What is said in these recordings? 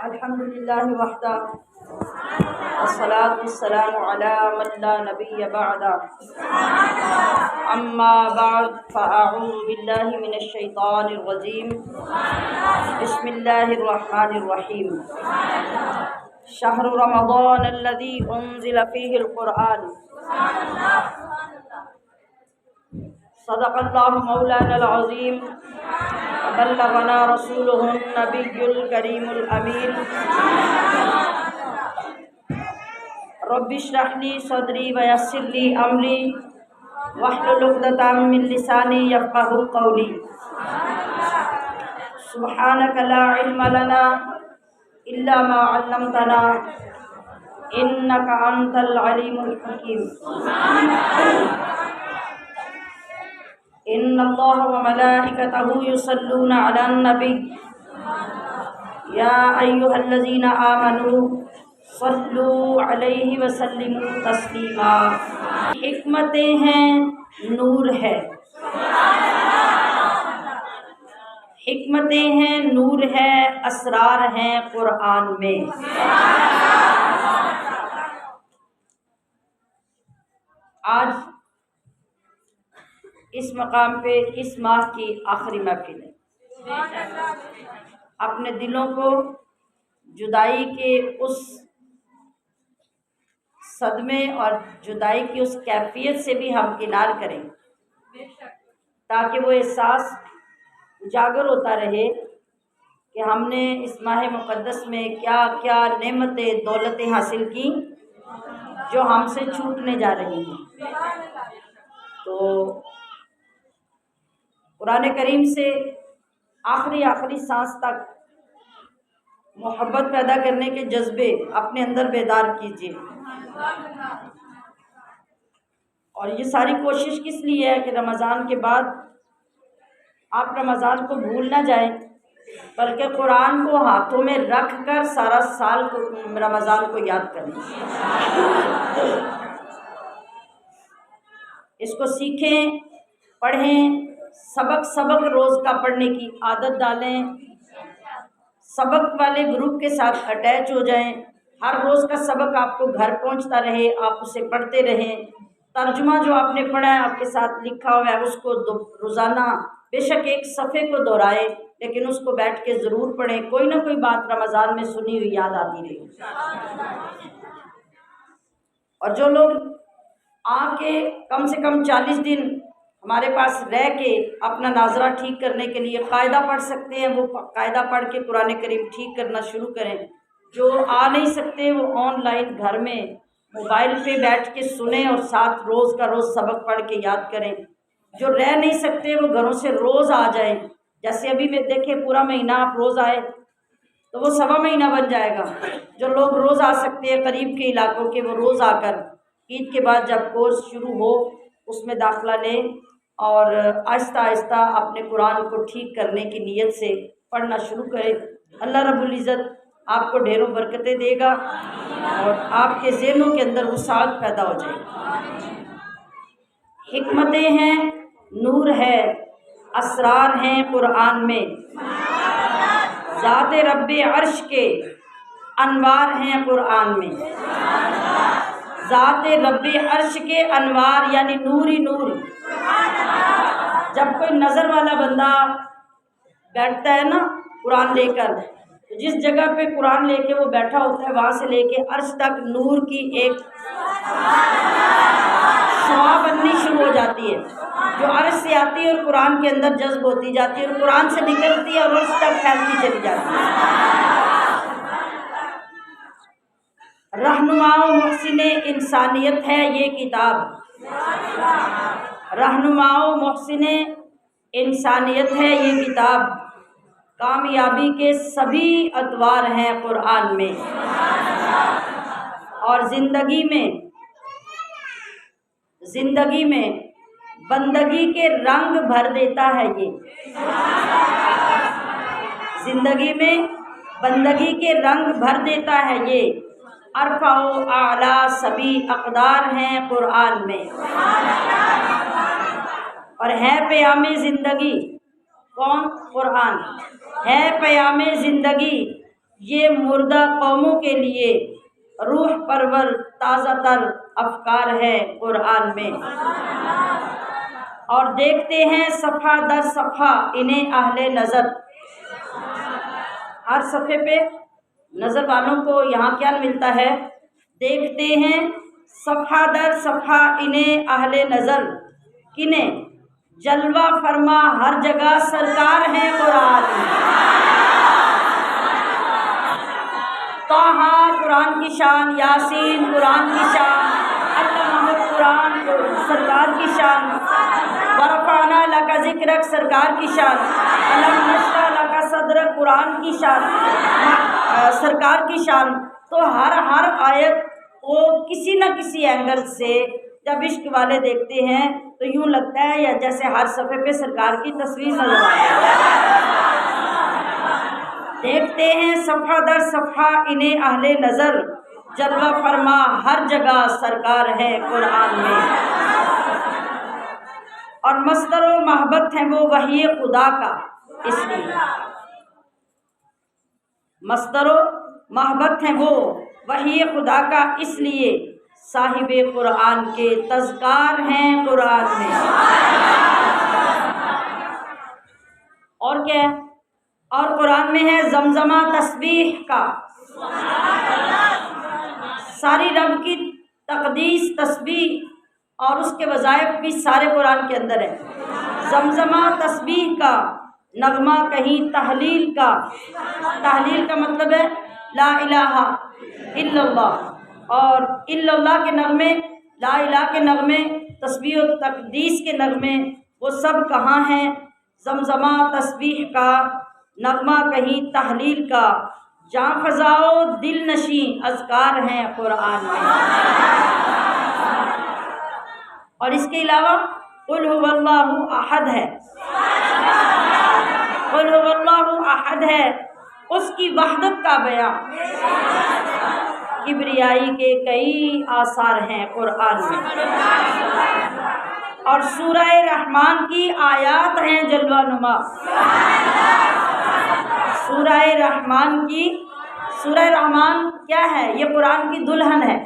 الحمد للہ وحدہ والصلاة والسلام علی من لا نبی بعدہ اما بعد فاعوذ باللہ من الشیطان الرجیم بسم اللہ الرحمن الرحیم شہر رمضان الذی انزل فیہ القرآن صدق اللہ مولانا العظیم بلغنا رسولہ النبی الکریم الامین رب اشرح لی صدری ویسر لی امری واحلل عقدۃ من لسانی یفقہوا قولی سبحانک لا علم لنا الا ما علمتنا انک انت العلیم الحکیم ان اللہ وملائکتہ یصلون علی النبی یا ایھا الذین آمنوا صلوا علیہ وسلموا تسلیما۔ حکمتیں ہیں، نور ہے، حکمتیں ہیں، نور ہے، اسرار ہیں قرآن میں۔ آج اس مقام پہ اس ماہ کی آخری محفل ہے۔ اپنے دلوں کو جدائی کے اس صدمے اور جدائی کی اس کیفیت سے بھی ہم کنار کریں تاکہ وہ احساس اجاگر ہوتا رہے کہ ہم نے اس ماہ مقدس میں کیا کیا نعمتیں دولتیں حاصل کی جو ہم سے چھوٹنے جا رہی ہیں۔ تو قرآن کریم سے آخری سانس تک محبت پیدا کرنے کے جذبے اپنے اندر بیدار کیجیے۔ اور یہ ساری کوشش کس لیے ہے کہ رمضان کے بعد آپ رمضان کو بھول نہ جائیں بلکہ قرآن کو ہاتھوں میں رکھ کر سارا سال کو رمضان کو یاد کریں، اس کو سیکھیں، پڑھیں، سبق روز کا پڑھنے کی عادت ڈالیں، سبق والے گروپ کے ساتھ اٹیچ ہو جائیں، ہر روز کا سبق آپ کو گھر پہنچتا رہے، آپ اسے پڑھتے رہیں، ترجمہ جو آپ نے پڑھا ہے آپ کے ساتھ لکھا ہوا ہے اس کو روزانہ بے شک ایک صفحے کو دہرائیں لیکن اس کو بیٹھ کے ضرور پڑھیں، کوئی نہ کوئی بات رمضان میں سنی ہوئی یاد آتی رہے۔ اور جو لوگ آ کے کم سے کم 40 دن ہمارے پاس رہ کے اپنا ناظرہ ٹھیک کرنے کے لیے قاعدہ پڑھ سکتے ہیں، وہ قاعدہ پڑھ کے قرآن کریم ٹھیک کرنا شروع کریں۔ جو آ نہیں سکتے وہ آن لائن گھر میں موبائل پہ بیٹھ کے سنیں اور ساتھ روز کا روز سبق پڑھ کے یاد کریں۔ جو رہ نہیں سکتے وہ گھروں سے روز آ جائیں، جیسے ابھی میں دیکھیں پورا مہینہ آپ روز آئے تو وہ سوا مہینہ بن جائے گا۔ جو لوگ روز آ سکتے ہیں قریب کے علاقوں کے وہ روز آ کر عید کے بعد جب کورس شروع ہو اس میں داخلہ لیں اور آہستہ آہستہ اپنے قرآن کو ٹھیک کرنے کی نیت سے پڑھنا شروع کریں۔ اللہ رب العزت آپ کو ڈھیروں برکتیں دے گا اور آپ کے ذہنوں کے اندر وسعت پیدا ہو جائے گی۔ حکمتیں ہیں، نور ہے، اسرار ہیں قرآن میں، ذات رب عرش کے انوار ہیں قرآن میں۔ ذات رب عرش کے انوار یعنی نور ہی نور۔ جب کوئی نظر والا بندہ بیٹھتا ہے نا قرآن لے کر، جس جگہ پہ قرآن لے کے وہ بیٹھا ہوتا ہے وہاں سے لے کے عرش تک نور کی ایک شعاع بننی شروع ہو جاتی ہے جو عرش سے آتی ہے اور قرآن کے اندر جذب ہوتی جاتی ہے اور قرآن سے نکلتی ہے اور عرش تک پھیلتی چلی جاتی ہے۔ رہنما و محسن انسانیت ہے یہ کتاب، رہنما و محسن انسانیت ہے یہ کتاب، کامیابی کے سبھی ادوار ہیں قرآن میں، اور زندگی میں بندگی کے رنگ بھر دیتا ہے یہ، زندگی میں بندگی کے رنگ بھر دیتا ہے یہ، ارفع و اعلیٰ سبھی اقدار ہیں قرآن میں، اور ہے پیام زندگی کون؟ قرآن ہے پیام زندگی یہ مردہ قوموں کے لیے روح پرور تازہ تر افکار ہے قرآن میں۔ اور دیکھتے ہیں صفحہ در صفحہ انہیں اہل نظر، ہر صفحے پہ نظر والوں کو یہاں کیا ملتا ہے؟ دیکھتے ہیں صفحہ در صفحہ انہیں اہل نظر، کنہیں؟ جلوہ فرما ہر جگہ سرکار ہیں قرآن میں۔ طٰہٰ قرآن کی شان، یاسین قرآن کی شان، علمہ قرآن سرکار کی شان، ورفعنا لک ذکرک سرکار کی شان، الم نشرح لک صدرک قرآن کی شان، سرکار کی شان۔ تو ہر آیت وہ کسی نہ کسی اینگل سے جب عشق والے دیکھتے ہیں تو یوں لگتا ہے یا جیسے ہر صفحے پہ سرکار کی تصویر نظر آتی ہے۔ دیکھتے ہیں صفحہ در صفحہ انہیں اہل نظر، جلوہ فرما ہر جگہ سرکار ہے قرآن میں۔ اور مصدر و محبت ہے وہ وحی خدا کا، اس لیے مصدر و محبت ہے وہ وحی خدا کا، اس لیے صاحب قرآن کے تذکار ہیں قرآن میں۔ اور کیا ہے؟ اور قرآن میں ہے زمزمہ تسبیح کا، ساری رب کی تقدیس تسبیح اور اس کے وظائف بھی سارے قرآن کے اندر ہے۔ زمزمہ تسبیح کا نغمہ کہیں تحلیل کا، تحلیل کا مطلب ہے لا الہ الا اللہ، اور الا اللہ کے نغمے، لا الہ کے نغمے، تسبیح و تقدیس کے نغمے وہ سب کہاں ہیں؟ زمزمہ تسبیح کا نغمہ کہیں تحلیل کا، جاں فضاؤ دل نشیں اذکار ہیں قرآن میں۔ اور اس کے علاوہ قل هو اللہ احد ہے، قل هو اللہ احد ہے، اس کی وحدت کا بیان، کبریائی کے کئی آثار ہیں قرآن میں۔ اور سورہ رحمان کی آیات ہیں جلوہ نما، سورہ رحمان کی، سورہ رحمان کیا ہے؟ یہ قرآن کی دلہن ہے،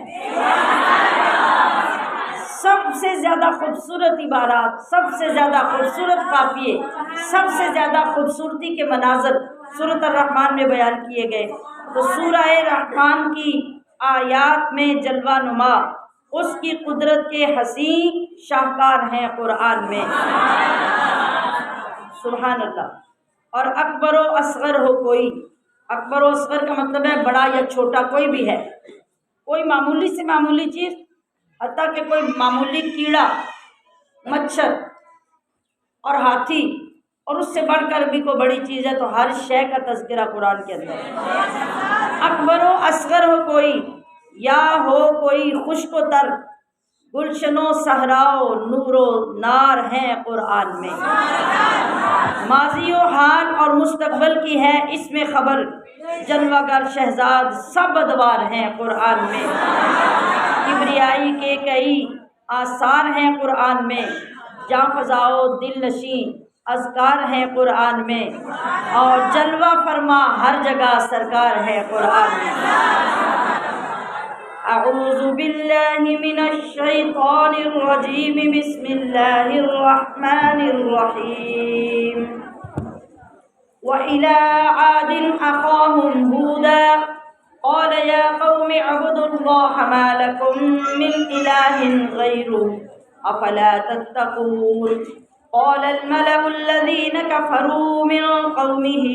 سب سے زیادہ خوبصورت عبارات، سب سے زیادہ خوبصورت قافیے، سب سے زیادہ خوبصورتی کے مناظر سورۃ الرحمن میں بیان کیے گئے۔ تو سورہ رحمان کی آیات میں جلوہ نما، اس کی قدرت کے حسین شاہکار ہیں قرآن میں، سبحان اللہ۔ اور اکبر و اصغر ہو کوئی، اکبر و اصغر کا مطلب ہے بڑا یا چھوٹا کوئی بھی ہے، کوئی معمولی سے معمولی چیز، حتیٰ کہ کوئی معمولی کیڑا، مچھر اور ہاتھی، اور اس سے بڑھ کر بھی کوئی بڑی چیز ہے، تو ہر شے کا تذکرہ قرآن کے اندر ہے۔ اکبر و اصغر ہو کوئی، یا ہو کوئی خشک و تر، گلشن و صحراء نور و نار ہیں قرآن میں۔ ماضی و حال اور مستقبل کی ہے اس میں خبر، جلوہ گر شہزاد سب ادوار ہیں قرآن میں۔ کبریائی کے کئی آثار ہیں قرآن میں، جاں فضاؤ دل نشیں اذکار ہیں قرآن میں، اور جلوہ فرما ہر جگہ سرکار ہے قرآن میں۔ اعوذ باللہ من الشیطان الرجیم، بسم اللہ الرحمن الرحیم۔ وَإِلَىٰ عَادٍ أَخَاهُمْ هُودًا قَالَ يَا قَوْمِ اعْبُدُوا اللَّهَ مَا لَكُم مِّنْ إِلَٰهٍ غَيْرُهُ أَفَلَا تَتَّقُونَ قَالَ الْمَلَأُ الَّذِينَ كَفَرُوا مِن قَوْمِهِ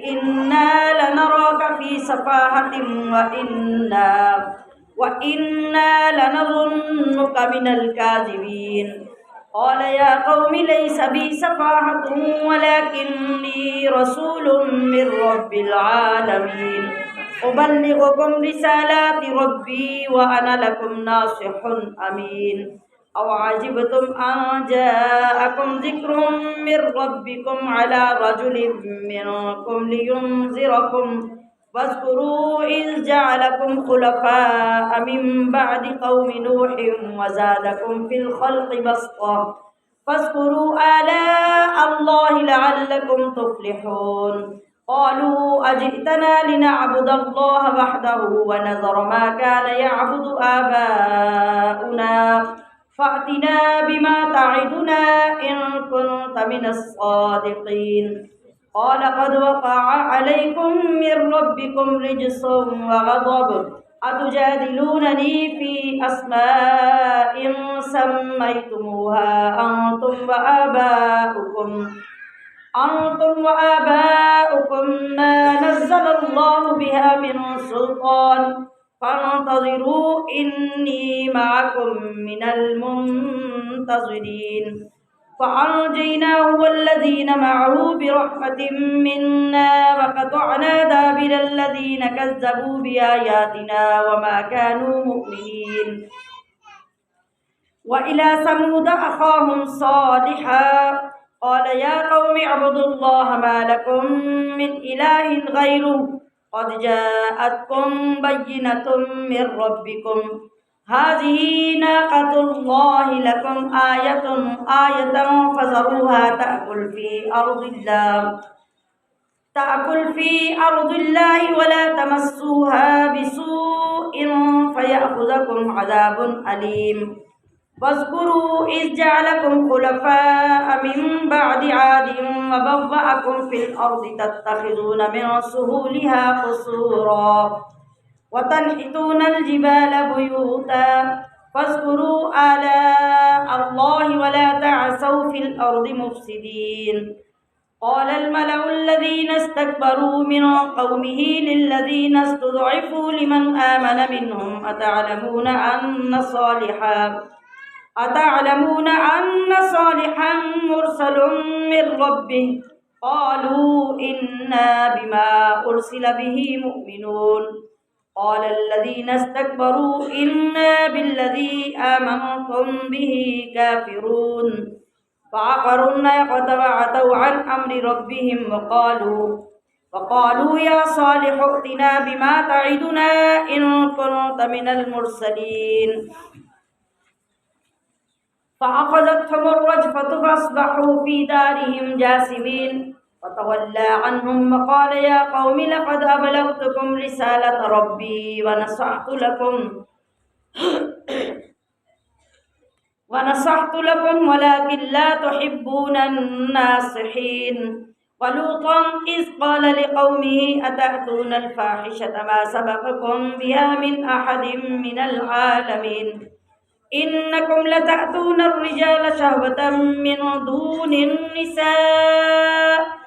إِنَّا لَنَرَاكَ فِي سَفَاهَةٍ وَإِنَّا لَنَظُنُّكَ مِنَ الْكَاذِبِينَ قَالَ يَا قَوْمِ لَيْسَ بِي سَفَاهَةٌ وَلَٰكِنِّي رَسُولٌ مِّن رَّبِّ الْعَالَمِينَ أُبَلِّغُكُمْ رِسَالَاتِ رَبِّي وَأَنَا لَكُمْ نَاصِحٌ أَمِينٌ أَوْ عَجِبْتُمْ أَن جَاءَكُمْ ذِكْرٌ مِّن رَّبِّكُمْ عَلَىٰ رَجُلٍ مِّنكُمْ لِيُنذِرَكُمْ واذكروا إذ جعلكم خلفاء من بعد قوم نوح وزادكم في الخلق بسطة فاذكروا آلاء الله لعلكم تفلحون قالوا أجئتنا لنعبد الله وحده ونذر ما كان يعبد آباؤنا فأتنا بما تعدنا إن كنت من الصادقين قال قد وقع عليكم من ربكم رجس وغضب أتجادلونني في أسماء سميتموها أنتم وآباؤكم ما نزل الله بها من سلطان فانتظروا إني معكم من المنتظرين فأنجيناه والذين معه برحمة منا وقطعنا دابر الذين كذبوا بآياتنا وما كانوا مؤمنين وإلى ثمود أخاهم صالحا قال يا قوم اعبدوا الله ما لكم من إله غيره قد جاءتكم بينة من ربكم هذه ناقة الله لكم آية فذروها تأكل في أرض الله ولا تمسوها بسوء فيأخذكم عذاب أليم واذكروا إذ جعلكم خلفاء من بعد عاد وبوأكم في الأرض تتخذون من سهولها قصورا وتنحتون الجبال بيوتا فاذكروا آلاء الله ولا تعثوا في الأرض مفسدين قال الملأ الذين استكبروا من قومه للذين استضعفوا لمن آمن منهم أتعلمون أن صالحا مرسل من ربه قالوا إنا بما أرسل به مؤمنون قال الذين استكبروا إنا بالذي آمنتم به كافرون فعقروا الناقة وعتوا عن أمر ربهم وقالوا يا صالح ائتنا بما تعدنا إن كنت من المرسلين فأخذتهم الرجفة فأصبحوا في دارهم جاثمين فتولى عنهم وقال يا قوم لقد أبلغتكم رسالة ربي ونصحت لكم ولكن لا تحبون الناصحين ولوطا إذ قال لقومه أتأتون الفاحشة ما سبقكم بها من أحد من العالمين إنكم لتأتون الرجال شهوة من دون النساء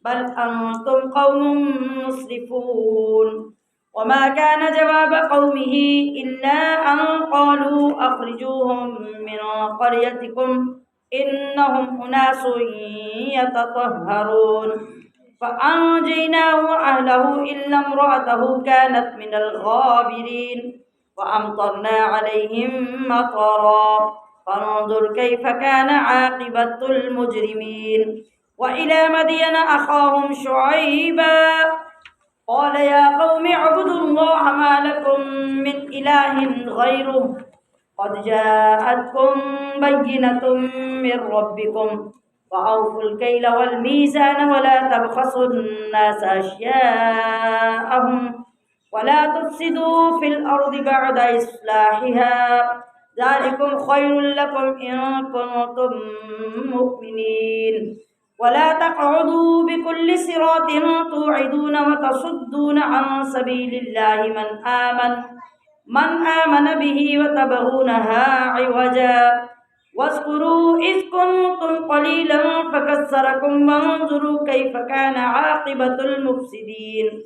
بل أنتم قوم مسرفون وما كان جواب قومه إلا أن قالوا أخرجوهم من قريتكم إنهم أناس يتطهرون فأنجيناه وأهله إلا امرأته كانت من الغابرين وأمطرنا عليهم مطرا فانظر كيف كان عاقبة المجرمين وإلى مدين أخاهم شعيبا قال يا قوم اعبدوا الله ما لكم من إله غيره قد جاءتكم بينة من ربكم وأوفوا الكيل والميزان ولا تبخسوا الناس أشياءهم ولا تفسدوا في الأرض بعد إصلاحها ذلكم خير لكم إن كنتم مؤمنين ولا تقعدوا بكل صراط توعدون وتصدون عن سبيل الله من آمن به وتبغونها عوجا واذكروا إذ كنتم قليلا فكثركم وانظروا كيف كان عاقبة المفسدين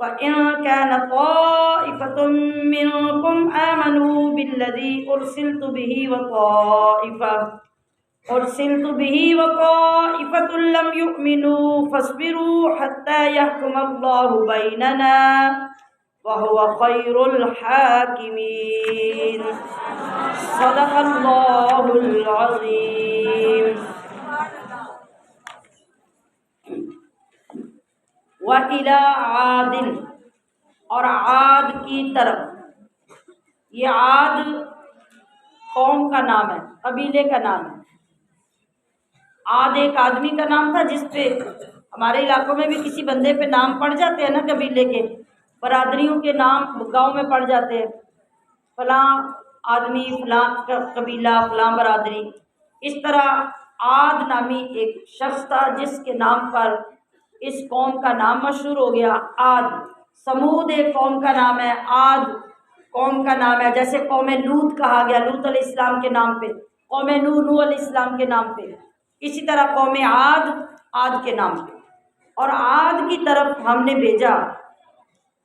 وإن كان طائفة منكم آمنوا بالذي أرسلت به وطائفة لم يؤمنوا فاصبروا حتى يحكم الله بيننا وهو خير الحاكمين صدق الله العظيم وَإِلَىٰ عَادٍ اور عاد کی طرف. یہ عاد قوم کا نام ہے، قبیلے کا نام ہے. عاد ایک آدمی کا نام تھا جس پہ ہمارے علاقوں میں بھی کسی بندے پہ نام پڑ جاتے ہیں نا، قبیلے کے، برادریوں کے نام گاؤں میں پڑ جاتے ہیں، فلاں آدمی، فلاں قبیلہ، فلاں برادری۔ اس طرح عاد نامی ایک شخص تھا جس کے نام پر اس قوم کا نام مشہور ہو گیا، عاد۔ سمود ایک قوم کا نام ہے، عاد قوم کا نام ہے، جیسے قوم لوط کہا گیا لوط علیہ السلام کے نام پہ، قوم نوح علیہ السلام کے نام پہ، اسی طرح قوم عاد، عاد کے نام پہ۔ اور عاد کی طرف ہم نے بھیجا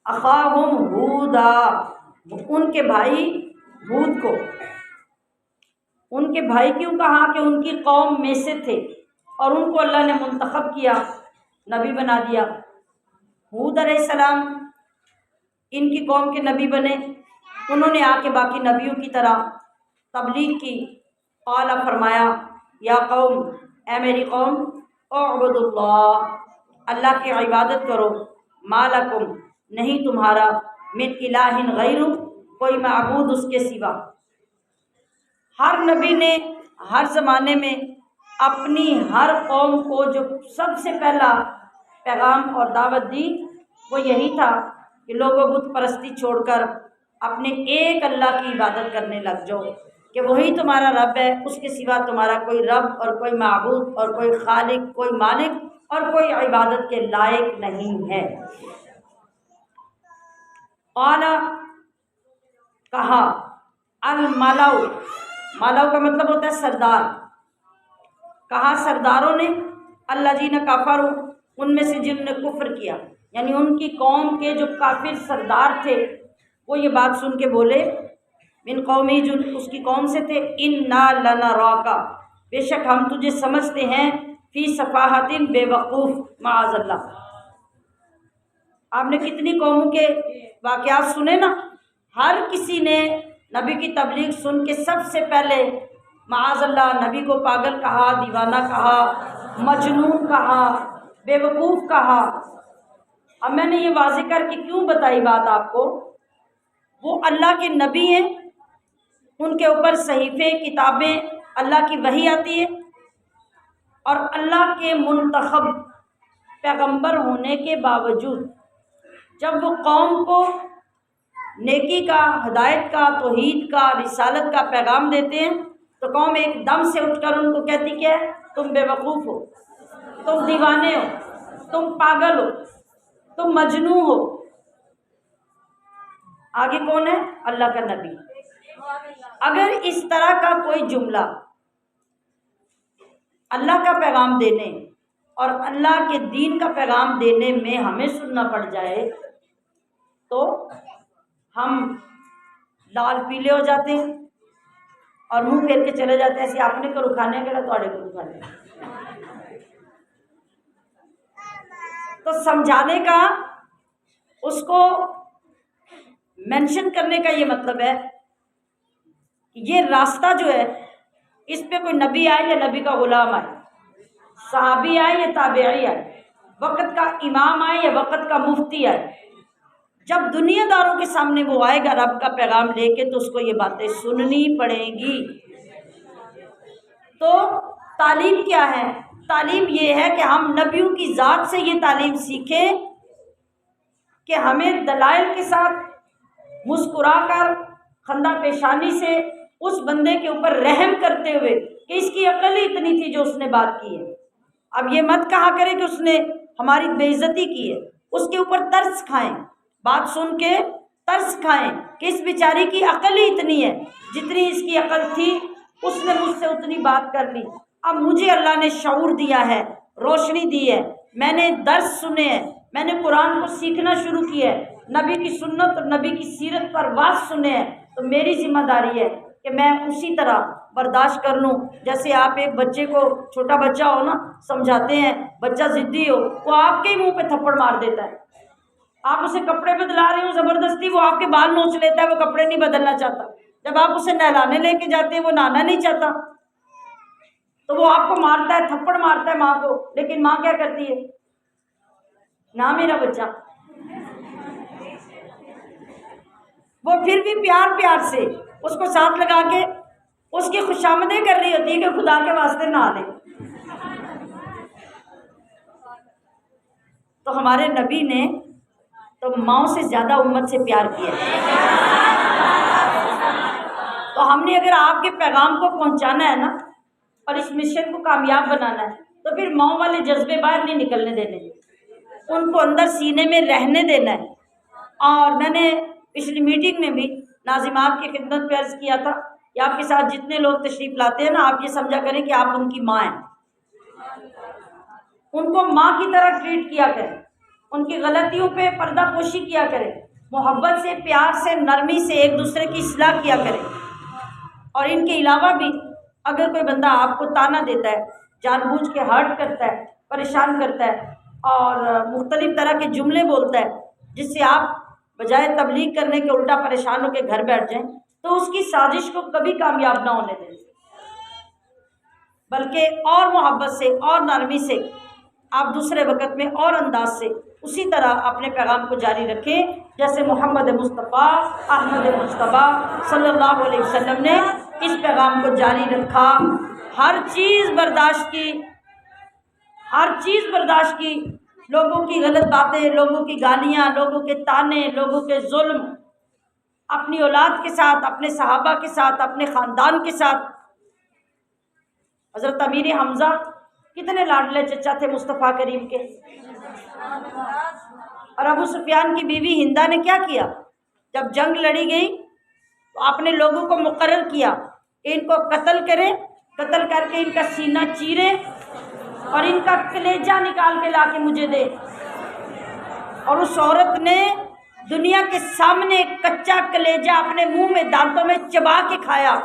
اخاہم ہودا، ان کے بھائی ہود کو۔ ان کے بھائی کیوں کہا؟ کہ ان کی قوم میں سے تھے اور ان کو اللہ نے منتخب کیا، نبی بنا دیا۔ ہود علیہ السلام ان کی قوم کے نبی بنے، انہوں نے آ کے باقی نبیوں کی طرح تبلیغ کی۔ قال، فرمایا، یا قوم، اے میری قوم، اعبدوا اللہ، اللہ کی عبادت کرو، ما لکم، نہیں تمہارا، من الہ غیرہ، کوئی معبود اس کے سوا۔ ہر نبی نے ہر زمانے میں اپنی ہر قوم کو جو سب سے پہلا پیغام اور دعوت دی وہ یہی تھا کہ لوگوں بت پرستی چھوڑ کر اپنے ایک اللہ کی عبادت کرنے لگ جاؤ، کہ وہی تمہارا رب ہے، اس کے سوا تمہارا کوئی رب اور کوئی معبود اور کوئی خالق، کوئی مالک اور کوئی عبادت کے لائق نہیں ہے۔ قال، کہا، الملأ، ملأ کا مطلب ہوتا ہے سردار، کہا سرداروں نے، الذین کفروا، ان میں سے جن نے کفر کیا، یعنی ان کی قوم کے جو کافر سردار تھے وہ یہ بات سن کے بولے، من قومی، جو اس کی قوم سے تھے، انا لنراک، بے شک ہم تجھے سمجھتے ہیں، فی صفاحت، بے وقوف، معاذ اللہ۔ آپ نے کتنی قوموں کے واقعات سنے نا، ہر کسی نے نبی کی تبلیغ سن کے سب سے پہلے معاذ اللہ نبی کو پاگل کہا، دیوانہ کہا، مجنون کہا، بے وقوف کہا۔ اب میں نے یہ واضح کر کے کیوں بتائی بات آپ کو، وہ اللہ کے نبی ہیں، ان کے اوپر صحیفے، کتابیں، اللہ کی وحی آتی ہے، اور اللہ کے منتخب پیغمبر ہونے کے باوجود جب وہ قوم کو نیکی کا، ہدایت کا، توحید کا، رسالت کا پیغام دیتے ہیں تو قوم ایک دم سے اٹھ کر ان کو کہتی کیا ہے؟ تم بے وقوف ہو، تم دیوانے ہو، تم پاگل ہو، تم مجنون ہو۔ آگے کون ہے؟ اللہ کا نبی۔ اگر اس طرح کا کوئی جملہ اللہ کا پیغام دینے اور اللہ کے دین کا پیغام دینے میں ہمیں سننا پڑ جائے تو ہم لال پیلے ہو جاتے ہیں اور منہ پھیر کے چلے جاتے ہیں، ایسے اپنے کو رکھانے کے لیے تھوڑے کو رکھانے۔ تو سمجھانے کا، اس کو مینشن کرنے کا یہ مطلب ہے کہ یہ راستہ جو ہے اس پہ کوئی نبی آئے یا نبی کا غلام آئے، صحابی آئے یا تابعی آئے، وقت کا امام آئے یا وقت کا مفتی آئے، جب دنیا داروں کے سامنے وہ آئے گا رب کا پیغام لے کے تو اس کو یہ باتیں سننی پڑیں گی۔ تو تعلیم کیا ہے؟ تعلیم یہ ہے کہ ہم نبیوں کی ذات سے یہ تعلیم سیکھیں کہ ہمیں دلائل کے ساتھ مسکرا کر، خندہ پیشانی سے اس بندے کے اوپر رحم کرتے ہوئے کہ اس کی عقل ہی اتنی تھی جو اس نے بات کی ہے، اب یہ مت کہا کرے کہ اس نے ہماری بے عزتی کی ہے، اس کے اوپر ترس کھائیں، بات سن کے ترس کھائیں کہ اس بیچاری کی عقل ہی اتنی ہے، جتنی اس کی عقل تھی اس نے مجھ سے اتنی بات کر لی، اب مجھے اللہ نے شعور دیا ہے، روشنی دی ہے، میں نے درس سنے ہیں، میں نے قرآن کو سیکھنا شروع کیا ہے، نبی کی سنت اور نبی کی سیرت پر واعظ سنے ہیں، تو میری ذمہ داری ہے کہ میں اسی طرح برداشت کر لوں۔ جیسے آپ ایک بچے کو، چھوٹا بچہ ہو نا، سمجھاتے ہیں، بچہ ضدی ہو، وہ آپ کے ہی منہ پہ تھپڑ مار دیتا ہے، آپ اسے کپڑے بدلا رہے ہو زبردستی، وہ آپ کے بال نوچ لیتا ہے، وہ کپڑے نہیں بدلنا چاہتا، جب آپ اسے نہلانے لے کے جاتے ہیں وہ نہانا نہیں چاہتا تو وہ آپ کو مارتا ہے، تھپڑ مارتا ہے ماں کو، لیکن ماں کیا کرتی ہے؟ نہ میرا بچہ، وہ پھر بھی پیار پیار سے اس کو ساتھ لگا کے اس کی خوشامدیں کر رہی ہوتی ہے کہ خدا کے واسطے نہ لے۔ تو ہمارے نبی نے تو ماؤں سے زیادہ امت سے پیار کیا ہے۔ تو ہم نے اگر آپ کے پیغام کو پہنچانا ہے نا اور اس مشن کو کامیاب بنانا ہے تو پھر ماؤں والے جذبے باہر نہیں نکلنے دینے، ان کو اندر سینے میں رہنے دینا ہے۔ اور میں نے پچھلی میٹنگ میں بھی ناظمات کی خدمت پہ عرض کیا تھا کہ آپ کے ساتھ جتنے لوگ تشریف لاتے ہیں نا، آپ یہ سمجھا کریں کہ آپ ان کی ماں ہیں، ان کو ماں کی طرح ٹریٹ کیا کریں، ان کی غلطیوں پہ پردہ پوشی کیا کریں، محبت سے، پیار سے، نرمی سے ایک دوسرے کی اصلاح کیا کریں۔ اور ان کے علاوہ بھی اگر کوئی بندہ آپ کو طعنہ دیتا ہے، جان بوجھ کے ہرٹ کرتا ہے، پریشان کرتا ہے اور مختلف طرح کے جملے بولتا ہے جس سے آپ بجائے تبلیغ کرنے کے الٹا پریشان ہو کے گھر بیٹھ جائیں، تو اس کی سازش کو کبھی کامیاب نہ ہونے دیں، بلکہ اور محبت سے اور نرمی سے آپ دوسرے وقت میں اور انداز سے اسی طرح اپنے پیغام کو جاری رکھیں جیسے محمد مصطفیٰ احمد مصطفیٰ صلی اللہ علیہ وسلم نے اس پیغام کو جاری رکھا۔ ہر چیز برداشت کی، ہر چیز برداشت کی، لوگوں کی غلط باتیں، لوگوں کی گالیاں، لوگوں کے طعنے، لوگوں کے ظلم، اپنی اولاد کے ساتھ، اپنے صحابہ کے ساتھ، اپنے خاندان کے ساتھ۔ حضرت امیر حمزہ کتنے لاڈلے چچا تھے مصطفیٰ کریم کے، اور ابو سفیان کی بیوی ہندا نے کیا کیا؟ جب جنگ لڑی گئی تو آپ نے لوگوں کو مقرر کیا کہ ان کو قتل کریں، قتل کر کے ان کا سینہ چیریں اور ان کا کلیجہ نکال کے لا کے مجھے دے۔ اور اس عورت نے دنیا کے سامنے کچا کلیجہ اپنے منہ میں دانتوں میں چبا کے کھایا۔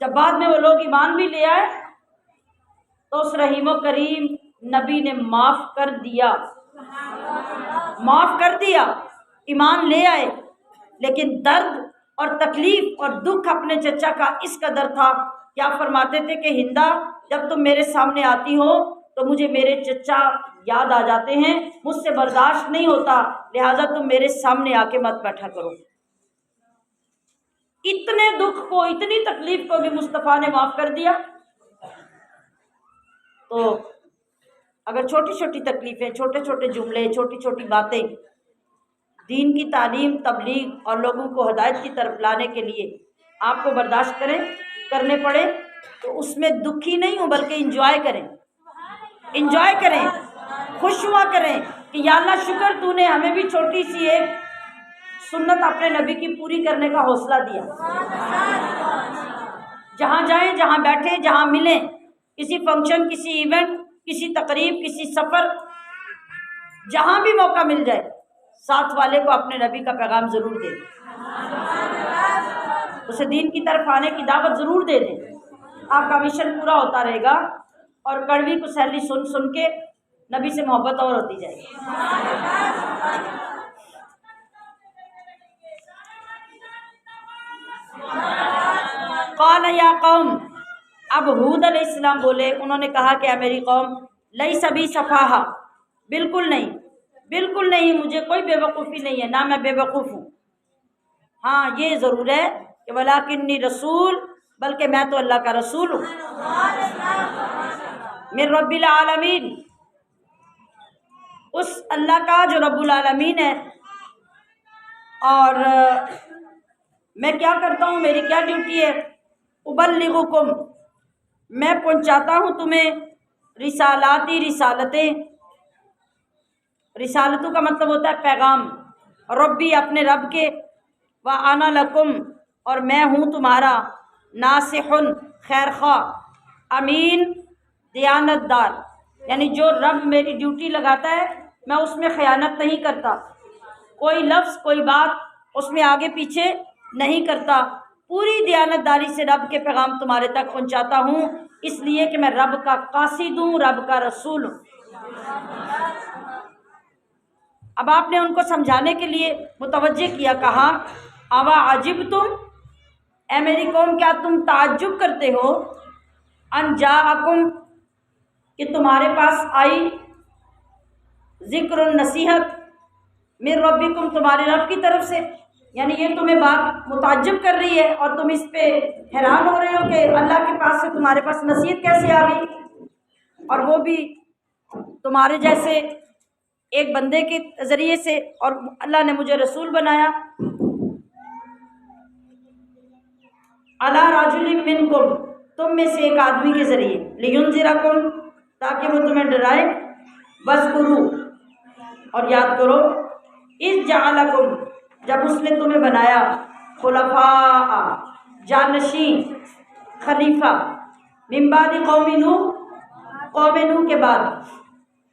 جب بعد میں وہ لوگ ایمان بھی لے آئے تو اس رحیم و کریم نبی نے معاف کر دیا، معاف کر دیا، ایمان لے آئے، لیکن درد اور تکلیف اور دکھ اپنے چچا کا اس قدر تھا کیا فرماتے تھے کہ ہندا جب تم میرے سامنے آتی ہو تو مجھے میرے چچا یاد آ جاتے ہیں، مجھ سے برداشت نہیں ہوتا، لہٰذا تم میرے سامنے آ کے مت بیٹھا کرو۔ اتنے دکھ کو، اتنی تکلیف کو بھی مصطفیٰ نے معاف کر دیا۔ تو اگر چھوٹی چھوٹی تکلیفیں، چھوٹے چھوٹے جملے، چھوٹی چھوٹی باتیں دین کی تعلیم، تبلیغ اور لوگوں کو ہدایت کی طرف لانے کے لیے آپ کو برداشت کرنے پڑے تو اس میں دکھی نہیں ہوں بلکہ انجوائے کریں، انجوائے کریں، خوش ہوا کریں کہ یا اللہ شکر تو نے ہمیں بھی چھوٹی سی ایک سنت اپنے نبی کی پوری کرنے کا حوصلہ دیا۔ جہاں جائیں، جہاں بیٹھیں، جہاں ملیں، کسی فنکشن، کسی ایونٹ، کسی تقریب، کسی سفر، جہاں بھی موقع مل جائے ساتھ والے کو اپنے نبی کا پیغام ضرور دیں، اسے دین کی طرف آنے کی دعوت ضرور دے دیں۔ آپ کا مشن پورا ہوتا رہے گا اور کڑوی کو سیلی سن سن کے نبی سے محبت اور ہوتی جائے گی۔ قال یا قوم، اب ہود علیہ السلام بولے، انہوں نے کہا کہ اے میری قوم، لیس بی سفاہہ، بالکل نہیں، بالکل نہیں، مجھے کوئی بے وقوفی نہیں ہے، نہ میں بے وقوف ہوں۔ ہاں یہ ضرور ہے کہ ولکنی رسول، بلکہ میں تو اللہ کا رسول ہوں، من رب العالمین، اس اللہ کا جو رب العالمین ہے۔ اور میں کیا کرتا ہوں، میری کیا ڈیوٹی ہے؟ ابلغکم، میں پہنچاتا ہوں تمہیں رسالاتی، رسالتیں، رسالتوں کا مطلب ہوتا ہے پیغام، ربی اپنے رب کے، وانا لکم اور میں ہوں تمہارا، ناصح خیر خواہ، امین دیانت دار، یعنی جو رب میری ڈیوٹی لگاتا ہے میں اس میں خیانت نہیں کرتا، کوئی لفظ کوئی بات اس میں آگے پیچھے نہیں کرتا، پوری دیانت داری سے رب کے پیغام تمہارے تک پہنچاتا ہوں، اس لیے کہ میں رب کا قاصد ہوں، رب کا رسول ہوں۔ اب آپ نے ان کو سمجھانے کے لیے متوجہ کیا، کہا اوا عجبتم، اے میری قوم کیا تم تعجب کرتے ہو، ان جاءکم، کہ تمہارے پاس آئی، ذکر نصیحت، من ربکم، تمہارے رب کی طرف سے، یعنی یہ تمہیں بات متعجب کر رہی ہے اور تم اس پہ حیران ہو رہے ہو کہ اللہ کے پاس سے تمہارے پاس نصیحت کیسے آ گئی، اور وہ بھی تمہارے جیسے ایک بندے کے ذریعے سے، اور اللہ نے مجھے رسول بنایا، علی رجل منکم، تم میں سے ایک آدمی کے ذریعے، لینذرکم، تاکہ وہ تمہیں ڈرائے، واذکروا، اور یاد کرو، اذ جعلکم، جب اس نے تمہیں بنایا، خلفاء، جانشین، خلیفہ، من بعد قوم نوح، قوم نوح کے بعد۔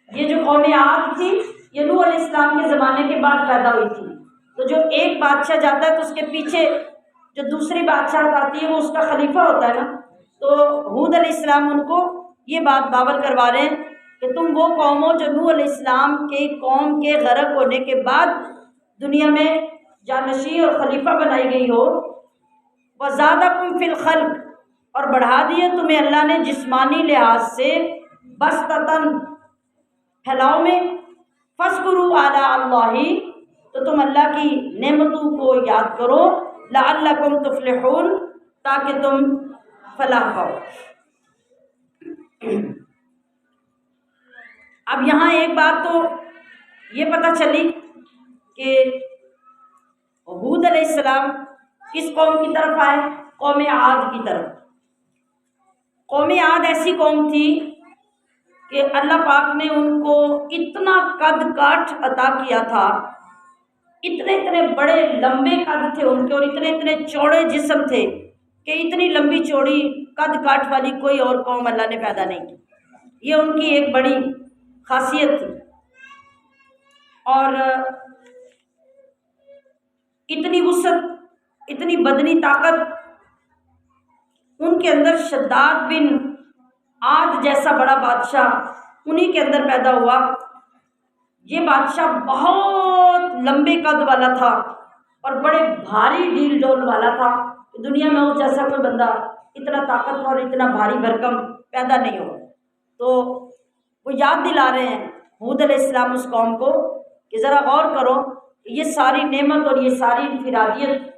یہ جو قوم عاد تھی یہ نوح علیہ السلام کے زمانے کے بعد پیدا ہوئی تھی، تو جو ایک بادشاہ جاتا ہے تو اس کے پیچھے جو دوسری بادشاہ آتی ہے وہ اس کا خلیفہ ہوتا ہے نا۔ تو ہود علیہ السلام ان کو یہ بات باور کروا رہے ہیں کہ تم وہ قوم ہو جو نوح علیہ السلام کے قوم کے غرق ہونے کے بعد دنیا میں جانشین اور خلیفہ بنائی گئی ہو۔ وزادکم فی الخلق، اور بڑھا دیے تمہیں اللہ نے جسمانی لحاظ سے، بسطتاً، پھیلاؤ میں، فاذکروا آلاء اللہ، تو تم اللہ کی نعمتوں کو یاد کرو، لعلکم تفلحون، تاکہ تم فلاح پاؤ۔ اب یہاں ایک بات تو یہ پتہ چلی کہ ہود علیہ السلام کس قوم کی طرف آئے؟ قوم عاد کی طرف۔ قوم عاد ایسی قوم تھی کہ اللہ پاک نے ان کو اتنا قد کاٹ عطا کیا تھا، اتنے اتنے بڑے لمبے قد تھے ان کے، اور اتنے اتنے چوڑے جسم تھے کہ اتنی لمبی چوڑی قد کاٹ والی کوئی اور قوم اللہ نے پیدا نہیں کی۔ یہ ان کی ایک بڑی خاصیت تھی، اور اتنی وسعت، اتنی بدنی طاقت ان کے اندر۔ شداد بن عاد جیسا بڑا بادشاہ انہی کے اندر پیدا ہوا۔ یہ بادشاہ بہت لمبے قد والا تھا اور بڑے بھاری ڈیل ڈول والا تھا، دنیا میں اس جیسا کوئی بندہ اتنا طاقتور اور اتنا بھاری بھرکم پیدا نہیں ہوا۔ تو وہ یاد دلا رہے ہیں ہود علیہ السلام اس قوم کو کہ ذرا غور کرو، یہ ساری نعمت اور یہ ساری انفرادیت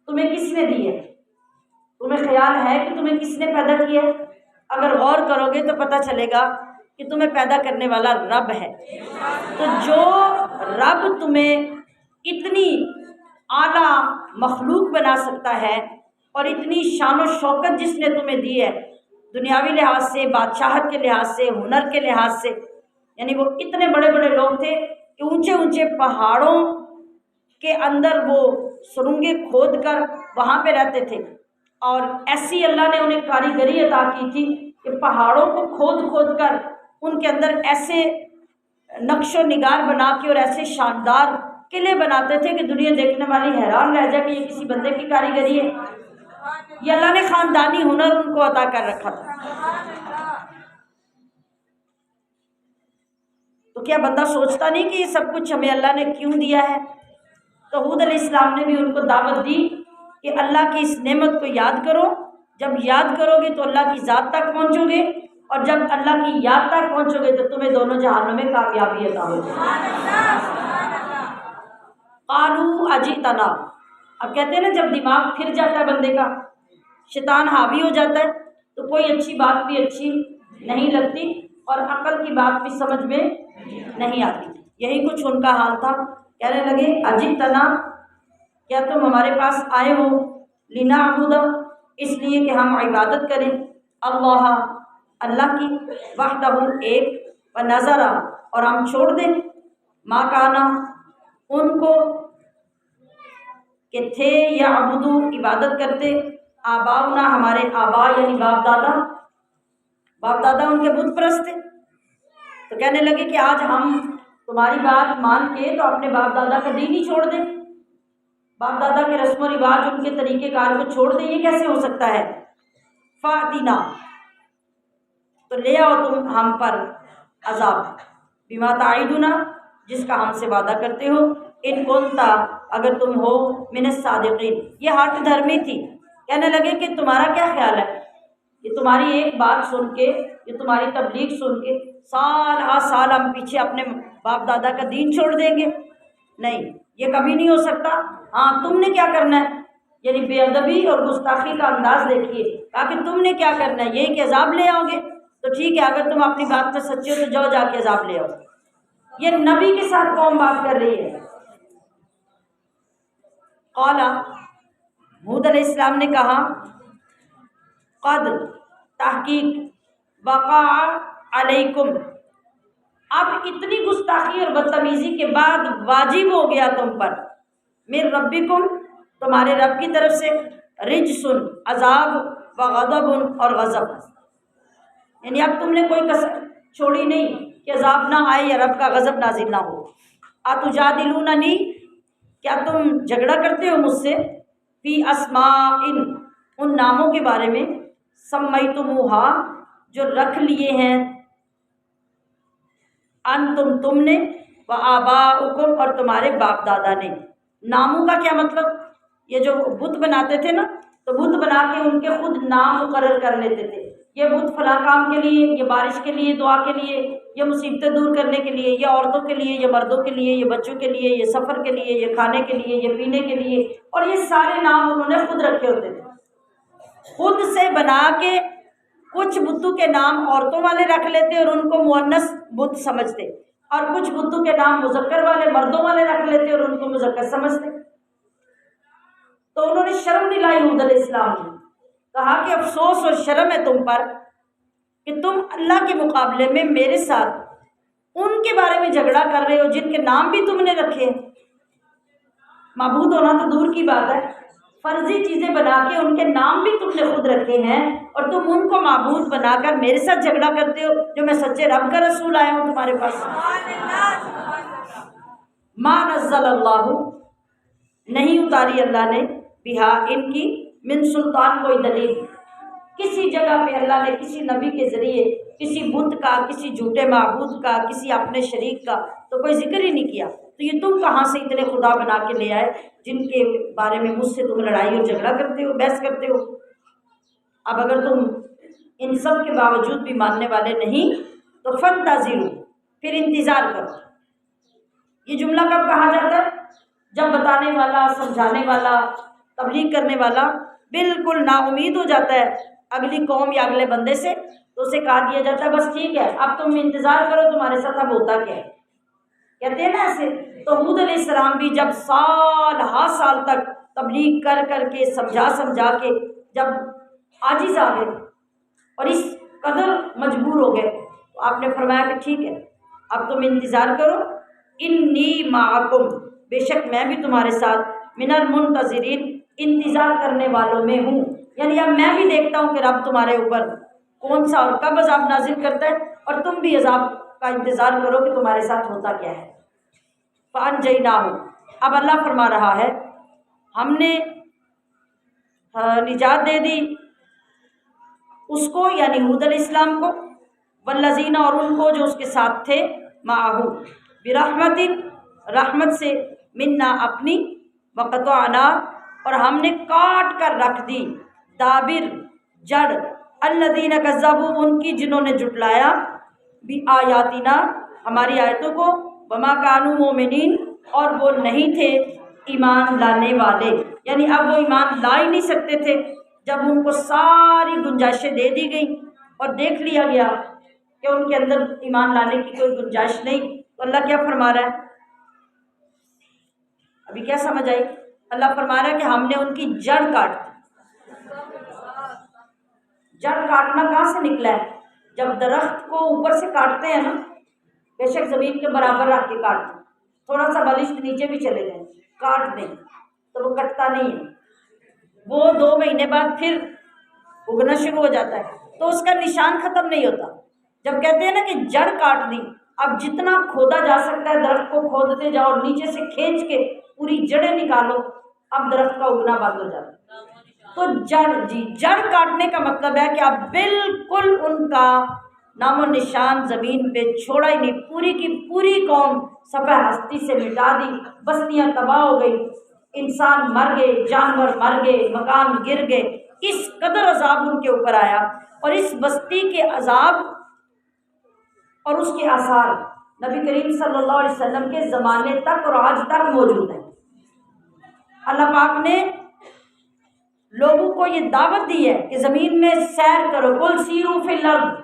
تمہیں کس نے دی ہے؟ تمہیں خیال ہے کہ تمہیں کس نے پیدا کیا ہے؟ اگر غور کرو گے تو پتہ چلے گا کہ تمہیں پیدا کرنے والا رب ہے۔ تو جو رب تمہیں اتنی اعلیٰ مخلوق بنا سکتا ہے، اور اتنی شان و شوکت جس نے تمہیں دی ہے، دنیاوی لحاظ سے، بادشاہت کے لحاظ سے، ہنر کے لحاظ سے، یعنی وہ اتنے بڑے بڑے لوگ تھے کہ اونچے اونچے پہاڑوں کے اندر وہ سرنگیں کھود کر وہاں پہ رہتے تھے، اور ایسی اللہ نے انہیں کاریگری عطا کی تھی کہ پہاڑوں کو کھود کھود کر ان کے اندر ایسے نقش و نگار بنا کے اور ایسے شاندار قلعے بناتے تھے کہ دنیا دیکھنے والی حیران رہ جائے کہ یہ کسی بندے کی کاریگری ہے۔ یہ اللہ نے خاندانی ہنر ان کو عطا کر رکھا تھا۔ تو کیا بندہ سوچتا نہیں کہ یہ سب کچھ ہمیں اللہ نے کیوں دیا ہے؟ تو ہود علیہ السلام نے بھی ان کو دعوت دی کہ اللہ کی اس نعمت کو یاد کرو، جب یاد کرو گے تو اللہ کی ذات تک پہنچو گے، اور جب اللہ کی یاد تک پہنچو گے تو تمہیں دونوں جہانوں میں کامیابی عطا ہو جائے۔ قالوا اجئتنا، اب کہتے ہیں نا جب دماغ پھر جاتا ہے بندے کا، شیطان حاوی ہو جاتا ہے، تو کوئی اچھی بات بھی اچھی نہیں لگتی اور عقل کی بات بھی سمجھ میں نہیں آتی۔ یہی کچھ ان کا حال تھا۔ کہنے لگے اجئتنا، کیا تم ہمارے پاس آئے ہو، لنعبد، اس لیے کہ ہم عبادت کریں، اللہ کی، وحدہ، ایک، ونذر، اور ہم چھوڑ دیں، ما کانا، ان کو کہ تھے، یعبدو، عبادت کرتے، آباؤنا، ہمارے آبا یعنی باپ دادا، باپ دادا ان کے بت پرست تھے۔ تو کہنے لگے کہ آج ہم تمہاری بات مان کے تو اپنے باپ دادا کا دین ہی چھوڑ دیں، باپ دادا کے رسم و رواج، ان کے طریقہ کار کو چھوڑ دیں، یہ کیسے ہو سکتا ہے؟ فاتنا، تو لے آؤ تم ہم پر عذاب، بما تعیدنا، جس کا ہم سے وعدہ کرتے ہو، ان کنتا، اگر تم ہو، من الصادقین۔ یہ ہٹ دھرمی تھی۔ کہنے لگے کہ تمہارا کیا خیال ہے کہ تمہاری ایک بات سن کے، یہ تمہاری تبلیغ سن کے سال ہا سال ہم پیچھے اپنے باپ دادا کا دین چھوڑ دیں گے؟ نہیں، یہ کبھی نہیں ہو سکتا۔ ہاں، تم نے کیا کرنا ہے، یعنی بے ادبی اور گستاخی کا انداز دیکھیے، کہا کہ تم نے کیا کرنا ہے، یہی کہ عذاب لے آؤ گے۔ تو ٹھیک ہے، اگر تم اپنی بات میں سچے ہو تو جاؤ جا کے عذاب لے آؤ۔ یہ نبی کے ساتھ قوم بات کر رہی ہے۔ قال، ہود علیہ السلام نے کہا، قد، تحقیق، وقع علیکم، اب اتنی گستاخی اور بدتمیزی کے بعد واجب ہو گیا تم پر، من ربکم، تمہارے رب کی طرف سے، رجسن، عذاب، وغضب، اور غضب، یعنی اب تم نے کوئی کسر چھوڑی نہیں کہ عذاب نہ آئے یا رب کا غضب نازل نہ ہو۔ اتجادلوننی، کیا تم جھگڑا کرتے ہو مجھ سے، فی اسماء، ان ناموں کے بارے میں، سمیتموہا، جو رکھ لیے ہیں، انتم، تم نے، و آباؤکم، اور تمہارے باپ دادا نے۔ ناموں کا کیا مطلب؟ یہ جو بت بناتے تھے نا، تو بت بنا کے ان کے خود نام مقرر کر لیتے تھے، یہ بت فلاں کام کے لیے، یہ بارش کے لیے، دعا کے لیے، یہ مصیبتیں دور کرنے کے لیے، یہ عورتوں کے لیے، یہ مردوں کے لیے، یہ بچوں کے لیے، یہ سفر کے لیے، یہ کھانے کے لیے، یہ پینے کے لیے، اور یہ سارے نام انہوں نے خود رکھے ہوتے تھے، خود سے بنا کے۔ کچھ بتوں کے نام عورتوں والے رکھ لیتے اور ان کو مؤنث بت سمجھتے، اور کچھ بتوں کے نام مذکر والے، مردوں والے رکھ لیتے اور ان کو مذکر سمجھتے۔ تو انہوں نے شرم دلائی ہود علیہ السلام نے، کہا کہ افسوس اور شرم ہے تم پر کہ تم اللہ کے مقابلے میں میرے ساتھ ان کے بارے میں جھگڑا کر رہے ہو جن کے نام بھی تم نے رکھے ہیں۔ معبود ہونا تو دور کی بات ہے، فرضی چیزیں بنا کے ان کے نام بھی تم نے خود رکھے ہیں، اور تم ان کو معبود بنا کر میرے ساتھ جھگڑا کرتے ہو جو میں سچے رب کا رسول آیا ہوں تمہارے پاس۔ ما نزل اللہ، نہیں اتاری اللہ نے، بہا، ان کی، من سلطان، کوئی دلیل، کسی جگہ پہ اللہ نے کسی نبی کے ذریعے کسی بت کا، کسی جھوٹے معبود کا، کسی اپنے شریک کا تو کوئی ذکر ہی نہیں کیا۔ تو یہ تم کہاں سے اتنے خدا بنا کے لے آئے جن کے بارے میں مجھ سے تم لڑائی اور جھگڑا کرتے ہو، بحث کرتے ہو؟ اب اگر تم ان سب کے باوجود بھی ماننے والے نہیں تو فانتظروا، پھر انتظار کرو۔ یہ جملہ کب کہا جاتا ہے؟ جب بتانے والا، سمجھانے والا، تبلیغ کرنے والا بالکل نا امید ہو جاتا ہے اگلی قوم یا اگلے بندے سے، تو اسے کہا دیا جاتا ہے بس ٹھیک ہے، اب تم انتظار کرو، تمہارے ساتھ اب ہوتا کیا ہے، کہتے ہیں نا ایسے۔ تو ہود علیہ السلام بھی جب سال ہا سال تک تبلیغ کر کر کے، سمجھا کے، جب عاجز آ گئے اور اس قدر مجبور ہو گئے، تو آپ نے فرمایا کہ ٹھیک ہے، اب تم انتظار کرو، انی معکم، بے شک میں بھی تمہارے ساتھ، من المنتظرین، انتظار کرنے والوں میں ہوں، یعنی اب میں بھی دیکھتا ہوں کہ رب تمہارے اوپر کون سا اور کب عذاب نازل کرتا ہے، اور تم بھی عذاب کا انتظار کرو کہ تمہارے ساتھ ہوتا کیا ہے۔ فَأَنْجَيْنَاهُ، اب اللہ فرما رہا ہے ہم نے نجات دے دی اس کو، یعنی ہود علیہ السلام کو، والذین، اور ان کو جو اس کے ساتھ تھے، معہو، برحمت، رحمت سے، منا، اپنی، وقطعنا، اور ہم نے کاٹ کر رکھ دی، دابر، جڑ، الذین کذبوا، ان کی جنہوں نے جھٹلایا، بآیاتنا، ہماری آیتوں کو، وما کانوا مومنین، اور وہ نہیں تھے ایمان لانے والے، یعنی اب وہ ایمان لا ہی نہیں سکتے تھے جب ان کو ساری گنجائشیں دے دی گئیں اور دیکھ لیا گیا کہ ان کے اندر ایمان لانے کی کوئی گنجائش نہیں۔ تو اللہ کیا فرما رہا ہے؟ ابھی کیا سمجھ آئی؟ اللہ فرما رہا ہے کہ ہم نے ان کی جڑ کاٹ دی۔ جڑ کاٹنا کہاں سے نکلا ہے؟ جب درخت کو اوپر سے کاٹتے ہیں نا، بے شک زمین کے برابر رکھ کے کاٹ دیں، تھوڑا سا بلشت نیچے بھی چلے جائیں، کاٹ دیں تو وہ کٹتا نہیں ہے، وہ 2 مہینے بعد پھر اگنا شروع ہو جاتا ہے، تو اس کا نشان ختم نہیں ہوتا۔ جب کہتے ہیں نا کہ جڑ کاٹ دی، اب جتنا کھودا جا سکتا ہے درخت کو کھودتے جاؤ اور نیچے سے کھینچ کے پوری جڑیں نکالو، اب درخت کا اگنا بند ہو جاتا ہے۔ تو جڑ کاٹنے کا مطلب ہے کہ اب بالکل ان کا نام و نشان زمین پہ چھوڑا ہی نہیں، پوری کی پوری قوم صفحہ ہستی سے مٹا دی، بستیاں تباہ ہو گئی، انسان مر گئے، جانور مر گئے، مکان گر گئے، اس قدر عذاب ان کے اوپر آیا، اور اس بستی کے عذاب اور اس کے آثار نبی کریم صلی اللہ علیہ وسلم کے زمانے تک اور آج تک موجود ہیں۔ اللہ پاک نے لوگوں کو یہ دعوت دی ہے کہ زمین میں سیر کرو، قل سیروا فی الارض،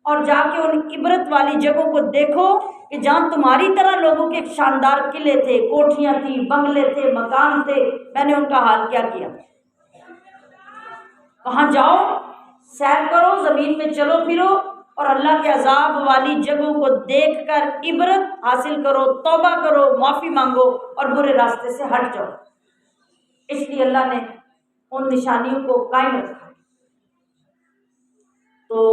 اور جا کے ان عبرت والی جگہوں کو دیکھو کہ جہاں تمہاری طرح لوگوں کے شاندار قلعے تھے، کوٹھیاں تھیں، بنگلے تھے، مکان تھے، میں نے ان کا حال کیا کیا۔ وہاں جاؤ، سیر کرو، زمین میں چلو پھرو، اور اللہ کے عذاب والی جگہوں کو دیکھ کر عبرت حاصل کرو، توبہ کرو، معافی مانگو اور برے راستے سے ہٹ جاؤ۔ اس لیے اللہ نے ان نشانیوں کو قائم رکھا۔ تو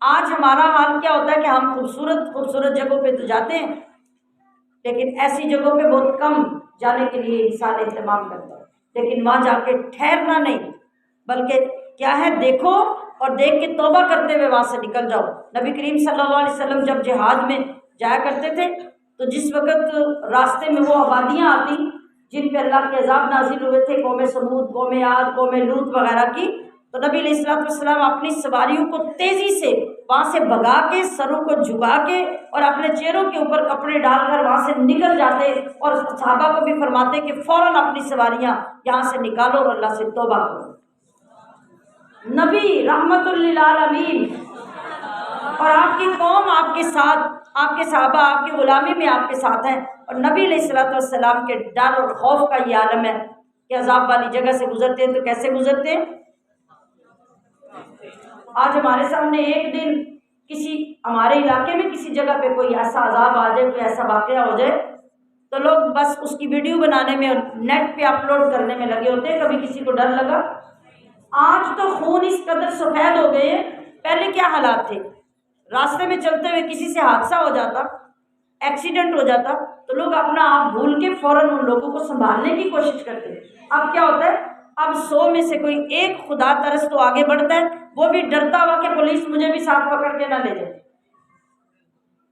آج ہمارا حال کیا ہوتا ہے کہ ہم خوبصورت خوبصورت جگہوں پہ تو جاتے ہیں، لیکن ایسی جگہوں پہ بہت کم جانے کے لیے انسان اہتمام کرتا ہے، لیکن وہاں جا کے ٹھہرنا نہیں، بلکہ کیا ہے، دیکھو اور دیکھ کے توبہ کرتے ہوئے وہاں سے نکل جاؤ۔ نبی کریم صلی اللہ علیہ وسلم جب جہاد میں جایا کرتے تھے تو جس وقت راستے میں وہ آبادیاں آتی جن پہ اللہ کے عذاب نازل ہوئے تھے، قوم سمود، قوم عاد، قوم لوط وغیرہ کی، تو نبی علیہ الصلوۃ والسلام اپنی سواریوں کو تیزی سے وہاں سے بھگا کے، سروں کو جھکا کے اور اپنے چہروں کے اوپر کپڑے ڈال کر وہاں سے نکل جاتے، اور صحابہ کو بھی فرماتے کہ فوراً اپنی سواریاں یہاں سے نکالو اور اللہ سے توبہ کرو۔ نبی رحمت للعالمین، اور آپ کی قوم آپ کے ساتھ، آپ کے صحابہ آپ کی غلامی میں آپ کے ساتھ ہیں، اور نبی علیہ الصلوۃ والسلام کے ڈر اور خوف کا یہ عالم ہے کہ عذاب والی جگہ سے گزرتے ہیں تو کیسے گزرتے ہیں۔ آج ہمارے سامنے ایک دن کسی ہمارے علاقے میں کسی جگہ پہ کوئی ایسا عذاب آ جائے، کوئی ایسا واقعہ ہو جائے، تو لوگ بس اس کی ویڈیو بنانے میں اور نیٹ پہ اپلوڈ کرنے میں لگے ہوتے ہیں۔ کبھی کسی کو ڈر لگا؟ آج تو خون اس قدر سفید ہو گئے ہیں، پہلے کیا حالات تھے؟ راستے میں چلتے ہوئے کسی سے حادثہ ہو جاتا، ایکسیڈنٹ ہو جاتا، تو لوگ اپنا آپ بھول کے فوراً ان لوگوں کو سنبھالنے کی کوشش کرتے ہیں۔ اب کیا ہوتا ہے، اب 100 میں سے کوئی ایک خدا ترس تو آگے بڑھتا ہے، وہ بھی ڈرتا ہوا کہ پولیس مجھے بھی ساتھ پکڑ کے نہ لے جائے،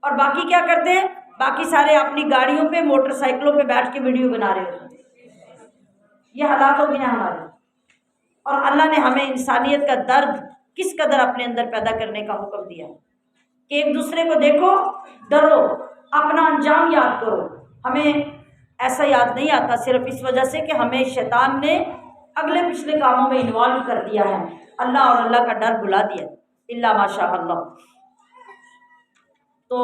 اور باقی کیا کرتے ہیں، باقی سارے اپنی گاڑیوں پہ، موٹر سائیکلوں پہ بیٹھ کے ویڈیو بنا رہے ہوتے ہیں۔ یہ حالات ہو گئے ہیں ہمارے، اور اللہ نے ہمیں انسانیت کا درد کس قدر اپنے اندر پیدا کرنے کا حکم دیا کہ ایک دوسرے کو دیکھو، ڈرو، اپنا انجام یاد کرو۔ ہمیں ایسا یاد نہیں آتا صرف اس وجہ سے کہ ہمیں شیطان نے اگلے پچھلے کاموں میں انوالو کر دیا ہے، اللہ اور اللہ کا ڈر بھلا دیا، الا ماشاء اللہ۔ تو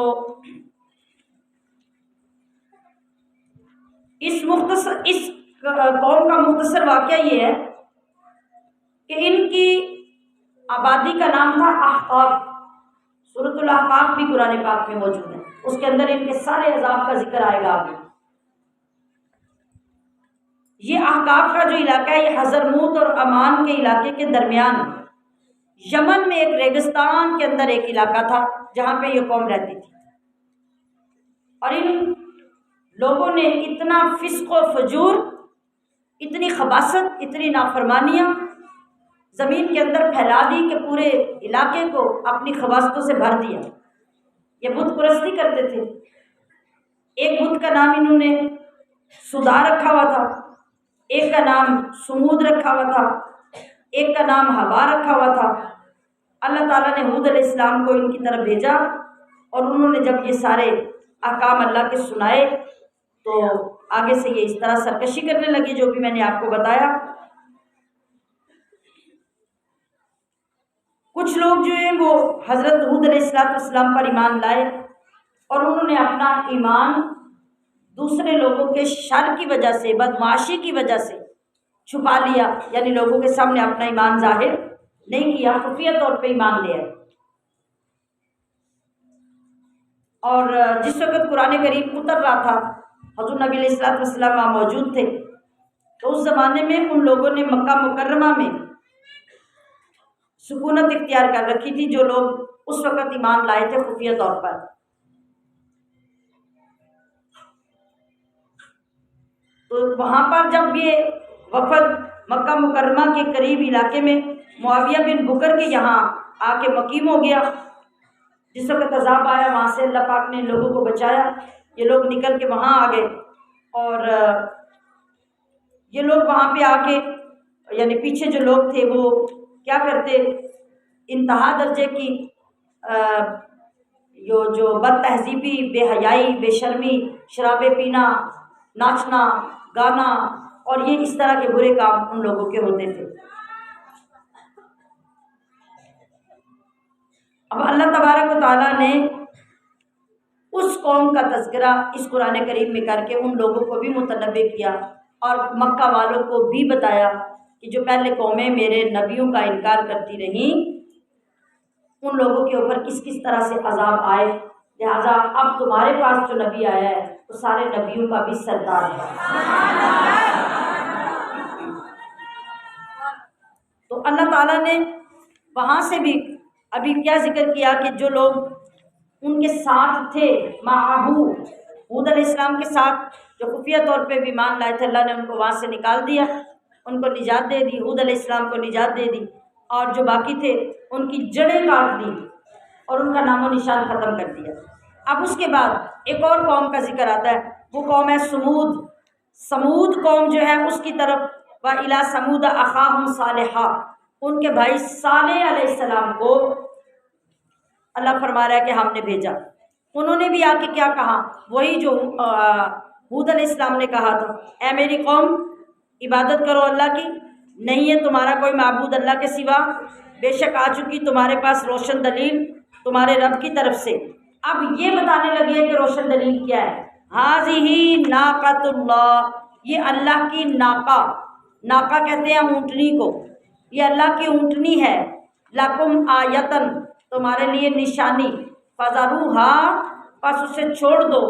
اس قوم کا مختصر واقعہ یہ ہے کہ ان کی آبادی کا نام تھا احقاف۔ سورۃ الاحقاف بھی قرآن پاک میں موجود ہے، اس کے اندر ان کے سارے عذاب کا ذکر آئے گا آگے۔ یہ احقاف کا جو علاقہ ہے یہ حضرموت اور عمان کے علاقے کے درمیان، یمن میں ایک ریگستان کے اندر ایک علاقہ تھا جہاں پہ یہ قوم رہتی تھی، اور ان لوگوں نے اتنا فسق و فجور، اتنی خباثت، اتنی نافرمانیاں زمین کے اندر پھیلا دی کہ پورے علاقے کو اپنی خباثتوں سے بھر دیا۔ یہ بت پرستی کرتے تھے۔ ایک بت کا نام انہوں نے سدا رکھا ہوا تھا، ایک کا نام سمود رکھا ہوا تھا، ایک کا نام ہوا رکھا ہوا تھا۔ اللہ تعالیٰ نے ہود علیہ السلام کو ان کی طرف بھیجا، اور انہوں نے جب یہ سارے احکام اللہ کے سنائے تو آگے سے یہ اس طرح سرکشی کرنے لگے جو بھی میں نے آپ کو بتایا۔ کچھ لوگ جو ہیں وہ حضرت ہود علیہ السلام پر ایمان لائے، اور انہوں نے اپنا ایمان دوسرے لوگوں کے شر کی وجہ سے، بدمعاشی کی وجہ سے چھپا لیا، یعنی لوگوں کے سامنے اپنا ایمان ظاہر نہیں کیا، خفیہ طور پہ ایمان لیا۔ اور جس وقت قرآن کریم اتر رہا تھا، حضور نبی علیہ السلام وہاں موجود تھے، تو اس زمانے میں ان لوگوں نے مکہ مکرمہ میں سکونت اختیار کر رکھی تھی، جو لوگ اس وقت ایمان لائے تھے خفیہ طور پر۔ تو وہاں پر جب یہ وفد مکہ مکرمہ کے قریب علاقے میں معاویہ بن بکر کے یہاں آ کے مقیم ہو گیا، جس وقت عذاب آیا وہاں سے اللہ پاک نے لوگوں کو بچایا، یہ لوگ نکل کے وہاں آ گئے، اور یہ لوگ وہاں پہ آ کے، یعنی پیچھے جو لوگ تھے وہ کیا کرتے، انتہا درجے کی جو بد تہذیبی، بے حیائی، بے شرمی، شرابیں پینا، ناچنا گانا، اور یہ اس طرح کے برے کام ان لوگوں کے ہوتے تھے۔ اب اللہ تبارک و تعالیٰ نے اس قوم کا تذکرہ اس قرآن کریم میں کر کے ان لوگوں کو بھی متنبع کیا اور مکہ والوں کو بھی بتایا کہ جو پہلے قومیں میرے نبیوں کا انکار کرتی رہیں ان لوگوں کے اوپر کس کس طرح سے عذاب آئے، لہٰذا اب تمہارے پاس جو نبی آیا ہے وہ سارے نبیوں کا بھی سردار ہے۔ تو اللہ تعالیٰ نے وہاں سے بھی ابھی کیا ذکر کیا کہ جو لوگ ان کے ساتھ تھے، معہو، ہود علیہ السلام کے ساتھ جو خفیہ طور پہ بھی مان لائے تھے، اللہ نے ان کو وہاں سے نکال دیا، ان کو نجات دے دی، ہود علیہ السلام کو نجات دے دی، اور جو باقی تھے ان کی جڑیں کاٹ دی اور ان کا نام و نشان ختم کر دیا۔ اب اس کے بعد ایک اور قوم کا ذکر آتا ہے، وہ قوم ہے سمود۔ سمود قوم جو ہے اس کی طرف وَإِلَىٰ ثَمُودَ أَخَاهُمْ صَالِحًا، ان کے بھائی صالح علیہ السلام کو اللہ فرما رہا ہے کہ ہم نے بھیجا۔ انہوں نے بھی آ کے کیا کہا، وہی جو ہود علیہ السلام نے کہا تھا، اے میری قوم عبادت کرو اللہ کی، نہیں ہے تمہارا کوئی معبود اللہ کے سوا، بے شک آ چکی تمہارے پاس روشن دلیل تمہارے رب کی طرف سے۔ اب یہ بتانے لگے کہ روشن دلیل کیا ہے، ھذہ ناقۃ اللہ، یہ اللہ کی ناقہ، ناقہ کہتے ہیں اونٹنی کو، یہ اللہ کی اونٹنی ہے، لکم آیتن، تمہارے لیے نشانی، فذروھا، پس اسے چھوڑ دو،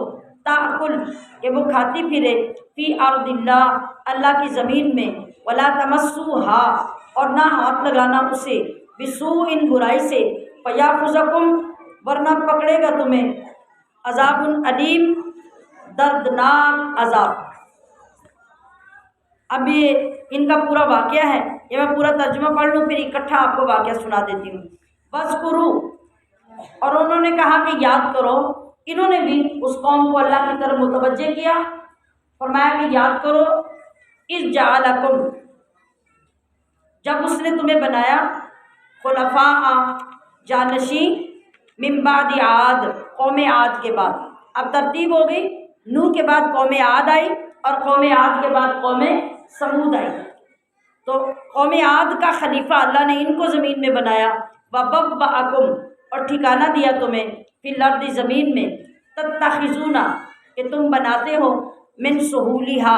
تاکل، کہ وہ کھاتی پھرے، فی ارض اللہ، اللہ کی زمین میں، ولا تمسوھا، اور نہ ہاتھ لگانا اسے، بسوء، برائی سے، فیاخذکم، ورنہ پکڑے گا تمہیں، عذاب علیم، دردناک عذاب۔ اب یہ ان کا پورا واقعہ ہے، یہ میں پورا ترجمہ پڑھ لوں پھر اکٹھا آپ کو واقعہ سنا دیتی ہوں۔ وَاذْكُرُوا، اور انہوں نے کہا کہ یاد کرو، انہوں نے بھی اس قوم کو اللہ کی طرف متوجہ کیا، فرمایا کہ یاد کرو، اِذْ جَعَلَكُمْ، جب اس نے تمہیں بنایا، خلفاء، جانشین، من بعد عاد، قوم عاد کے بعد۔ اب ترتیب ہو گئی، نوح کے بعد قوم عاد آئی اور قوم عاد کے بعد قوم سمود آئی، تو قوم عاد کا خلیفہ اللہ نے ان کو زمین میں بنایا، وَبَوَّأَكُمْ، اور ٹھکانہ دیا تمہیں، فی الارض، زمین میں، تتخذون، کہ تم بناتے ہو، من سہولها،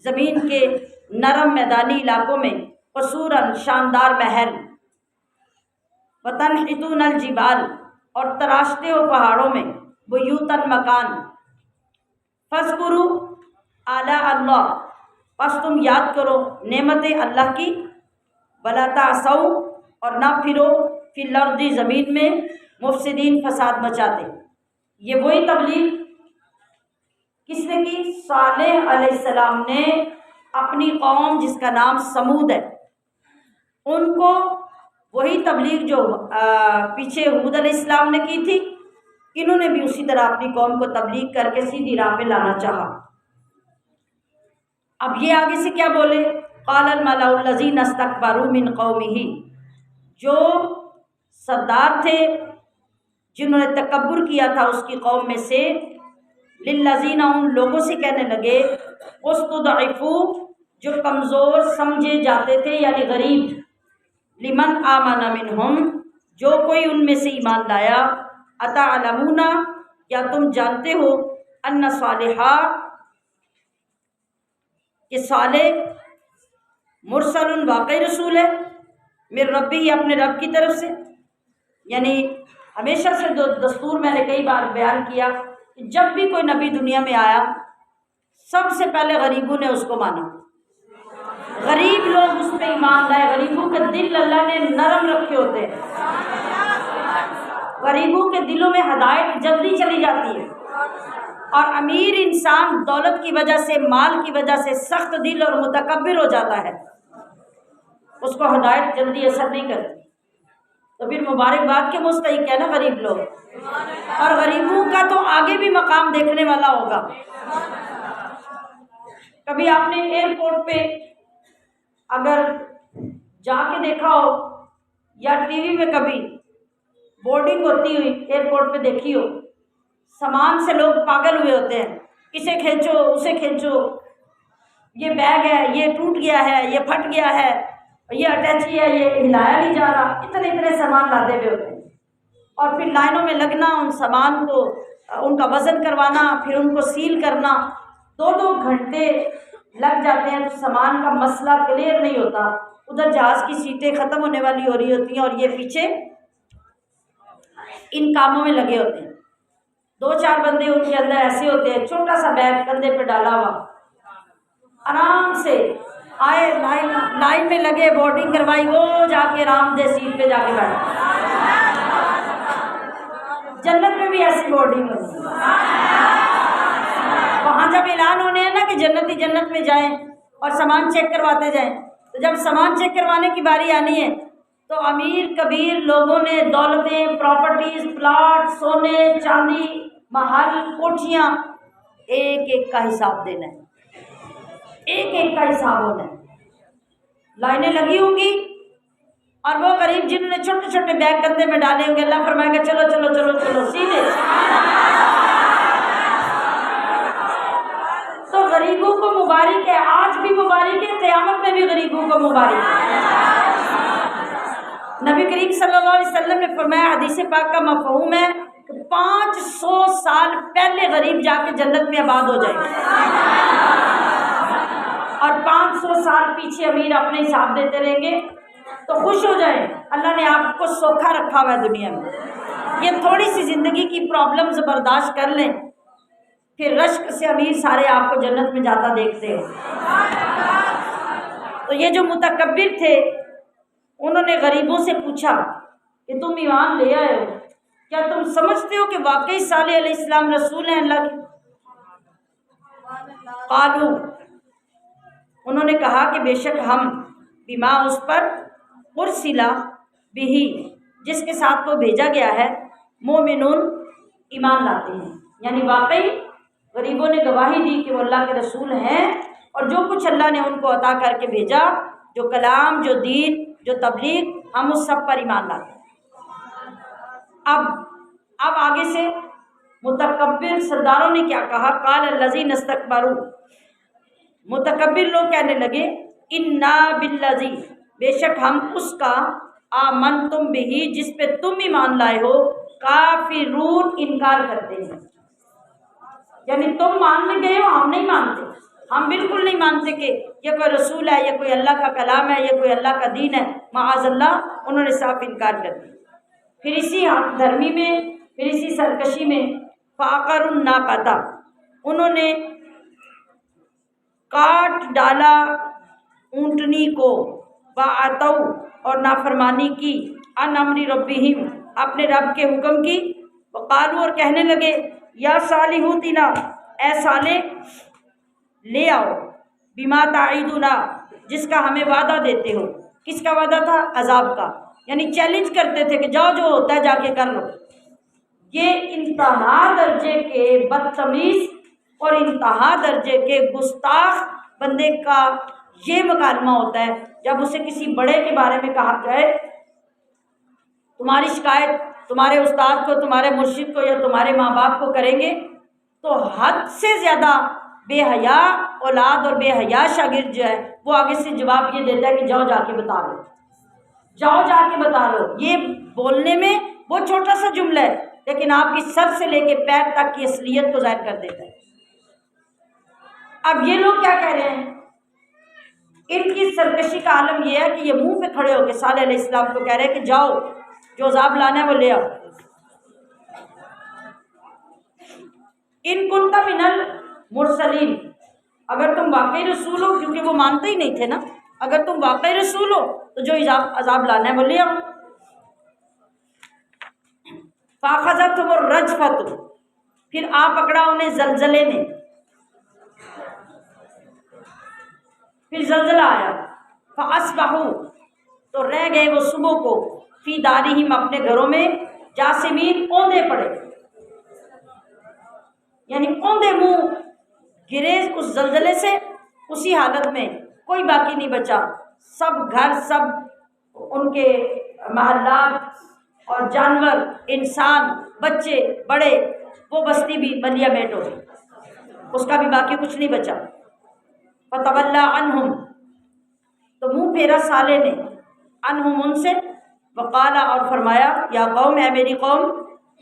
زمین کے نرم میدانی علاقوں میں، قصوراً، شاندار محل، وتنحتون الجبال، اور تراشتے ہو پہاڑوں میں، بیوتاً، مکان، فاذکروا آلاء اللہ، پس تم یاد کرو نعمت اللہ کی، ولا تعصوا، اور نہ پھرو، فی الارض، زمین میں، مفسدین، فساد مچاتے۔ یہ وہی تبلیغ کس نے کی؟ صالح علیہ السلام نے اپنی قوم جس کا نام سمود ہے ان کو وہی تبلیغ جو پیچھے حود علیہ السلام نے کی تھی، انہوں نے بھی اسی طرح اپنی قوم کو تبلیغ کر کے سیدھی راہ پہ لانا چاہا۔ اب یہ آگے سے کیا بولے، قال الملأ الذین استکبروا من قومہ، جو سردار تھے جنہوں نے تکبر کیا تھا اس کی قوم میں سے، للذین، ان لوگوں سے کہنے لگے، استضعفوا، جو کمزور سمجھے جاتے تھے یعنی غریب، لمن آمن منہم، جو کوئی ان میں سے ایمان لایا، اتعلمون، کیا تم جانتے ہو، ان صالحا، کہ صالح مرسل، واقعی رسول ہے، من ربی، اپنے رب کی طرف سے، یعنی ہمیشہ سے دستور میں نے کئی بار بیان کیا کہ جب بھی کوئی نبی دنیا میں آیا سب سے پہلے غریبوں نے اس کو مانا، غریب لوگ اس پہ ایمان لائے، غریبوں کے دل اللہ نے نرم رکھے ہوتے ہیں، غریبوں کے دلوں میں ہدایت جلدی چلی جاتی ہے، اور امیر انسان دولت کی وجہ سے، مال کی وجہ سے سخت دل اور متکبر ہو جاتا ہے، اس کو ہدایت جلدی اثر نہیں کرتی، تو پھر مبارکباد کے مستحق ہے نا غریب لوگ، اور غریبوں کا تو آگے بھی مقام دیکھنے والا ہوگا۔ کبھی آپ نے ایئرپورٹ پہ اگر جا کے دیکھا ہو یا ٹی وی میں کبھی بورڈنگ ہوتی ہوئی ایئرپورٹ پہ دیکھی ہو، سامان سے لوگ پاگل ہوئے ہوتے ہیں، اسے کھینچو اسے کھینچو، یہ بیگ ہے یہ ٹوٹ گیا ہے، یہ پھٹ گیا ہے، یہ اٹیچی ہے یہ ہلایا نہیں جا رہا، اتنے اتنے سامان لادے ہوئے ہوتے ہیں۔ اور پھر لائنوں میں لگنا، ان سامان کو ان کا وزن کروانا، پھر ان کو سیل کرنا، 2 گھنٹے لگ جاتے ہیں تو سامان کا مسئلہ کلیئر نہیں ہوتا۔ ادھر جہاز کی سیٹیں ختم ہونے والی ہو رہی ہوتی ہیں اور یہ پیچھے ان کاموں میں لگے ہوتے ہیں۔ 2-4 بندے ان کے اندر ایسے ہوتے ہیں، چھوٹا سا بیگ کندھے پہ ڈالا ہوا، آرام سے آئے، لائن میں لگے، بورڈنگ کروائی، وہ جا کے آرام دہ سیٹ پہ جا کے بیٹھے۔ جنت میں بھی ایسی بورڈنگ ہوتی ہے۔ وہاں جب اعلان ہونے ہیں نا کہ جنتی جنت میں جائیں اور سامان چیک کرواتے جائیں، تو جب سامان چیک کروانے کی باری آنی ہے تو امیر کبیر لوگوں نے دولتیں، پراپرٹیز، پلاٹ، سونے چاندی، محل، کوٹھیاں، ایک ایک کا حساب دینا ہے، ایک ایک کا حساب ہونا ہے۔ لائنیں لگی ہوں گی اور وہ غریب جنہوں نے چھوٹے چھوٹے بیگ کندھے میں ڈالے ہوں گے، اللہ فرمائے گا چلو چلو چلو چلو سیدھے۔ تو غریبوں کو مبارک ہے، آج بھی مبارک ہے، قیامت میں بھی غریبوں کو مبارک ہے۔ نبی کریم صلی اللہ علیہ وسلم نے فرمایا، حدیث پاک کا مفہوم ہے کہ 500 سال پہلے غریب جا کے جنت میں آباد ہو جائے اور 500 سال پیچھے امیر اپنے حساب دیتے رہیں گے تو خوش ہو جائیں، اللہ نے آپ کو سوکھا رکھا ہوا ہے دنیا میں۔ یہ تھوڑی سی زندگی کی پرابلمز برداشت کر لیں، پھر رشک سے امیر سارے آپ کو جنت میں جاتا دیکھتے ہیں۔ تو یہ جو متکبر تھے، انہوں نے غریبوں سے پوچھا کہ تم ایمان لے آئے ہو، کیا تم سمجھتے ہو کہ واقعی صالح علیہ السلام رسول ہیں اللہ کے؟ قالو، انہوں نے کہا کہ بے شک ہم بما اس پر ارسلا بہی، جس کے ساتھ وہ بھیجا گیا ہے، مومنون، ایمان لاتے ہیں۔ یعنی واقعی غریبوں نے گواہی دی کہ وہ اللہ کے رسول ہیں، اور جو کچھ اللہ نے ان کو عطا کر کے بھیجا، جو کلام، جو دین، جو تبلیغ، ہم اس سب پر ایمان لاتے ہیں۔ اب آگے سے متکبر سرداروں نے کیا کہا؟ قال الذین استکبروا، متکبر لوگ کہنے لگے، انا بالذی، بے شک ہم اس کا، آمنتم بہ، جس پہ تم ایمان لائے ہو، کافرون، انکار کرتے ہیں۔ یعنی تم ماننے گئے ہو، ہم نہیں مانتے، ہم بالکل نہیں مانتے کہ یہ کوئی رسول ہے، یہ کوئی اللہ کا کلام ہے، یہ کوئی اللہ کا دین ہے، معاذ اللہ، انہوں نے صاف انکار کر دیا۔ پھر اسی حق دھرمی میں، پھر اسی سرکشی میں، فعقروا الناقۃ، انہوں نے کاٹ ڈالا اونٹنی کو، وعتوا، اور نافرمانی کی، عن امر ربہم، اپنے رب کے حکم کی، وقالوا، اور کہنے لگے، یا صالح ائتنا، اے صالح لے آؤ، بما تعیدنا، جس کا ہمیں وعدہ دیتے ہو۔ کس کا وعدہ تھا؟ عذاب کا، یعنی چیلنج کرتے تھے کہ جاؤ جو ہوتا ہے جا کے کر لو۔ یہ انتہا درجے کے بدتمیز اور انتہا درجے کے گستاخ بندے کا یہ مکالمہ ہوتا ہے جب اسے کسی بڑے کے بارے میں کہا جائے، تمہاری شکایت تمہارے استاد کو، تمہارے مرشد کو یا تمہارے ماں باپ کو کریں گے، تو حد سے زیادہ بے حیا اولاد اور بے حیا شاگرد جو ہے وہ آگے سے جواب یہ دیتا ہے کہ جاؤ جا کے بتا لو، جاؤ جا کے بتا لو۔ یہ بولنے میں وہ چھوٹا سا جملہ ہے، لیکن آپ کی سر سے لے کے پیر تک کی اصلیت کو ظاہر کر دیتا ہے۔ اب یہ لوگ کیا کہہ رہے ہیں؟ ان کی سرکشی کا عالم یہ ہے کہ یہ منہ پہ کھڑے ہو کے صالح علیہ السلام کو کہہ رہے ہیں کہ جاؤ، جو عذاب لانا ہے وہ لے آؤ۔ ان کنت من المرسلین، اگر تم واقعی رسول ہو، کیونکہ وہ مانتے ہی نہیں تھے نا، اگر تم واقعی رسول ہو تو جو عذاب لانا ہے وہ لے آؤ۔ فاخذتہم الرجفۃ، پھر آ پکڑا انہیں زلزلے نے، پھر زلزلہ آیا، فاصبحوا، تو رہ گئے وہ صبح کو، فی دارہم، اپنے گھروں میں، جاسمین، اوندے پڑے، یعنی اوندے منہ گرے اس زلزلے سے، اسی حالت میں کوئی باقی نہیں بچا، سب گھر، سب ان کے محلات اور جانور، انسان، بچے، بڑے، وہ بستی بھی بندیا بیٹ ہو گئی، اس کا بھی باقی کچھ نہیں بچا۔ فتولی عنہم، تو منہ پھیرا صالح نے، عنہم، ان سے، وقال اور فرمایا یا قوم اے میری قوم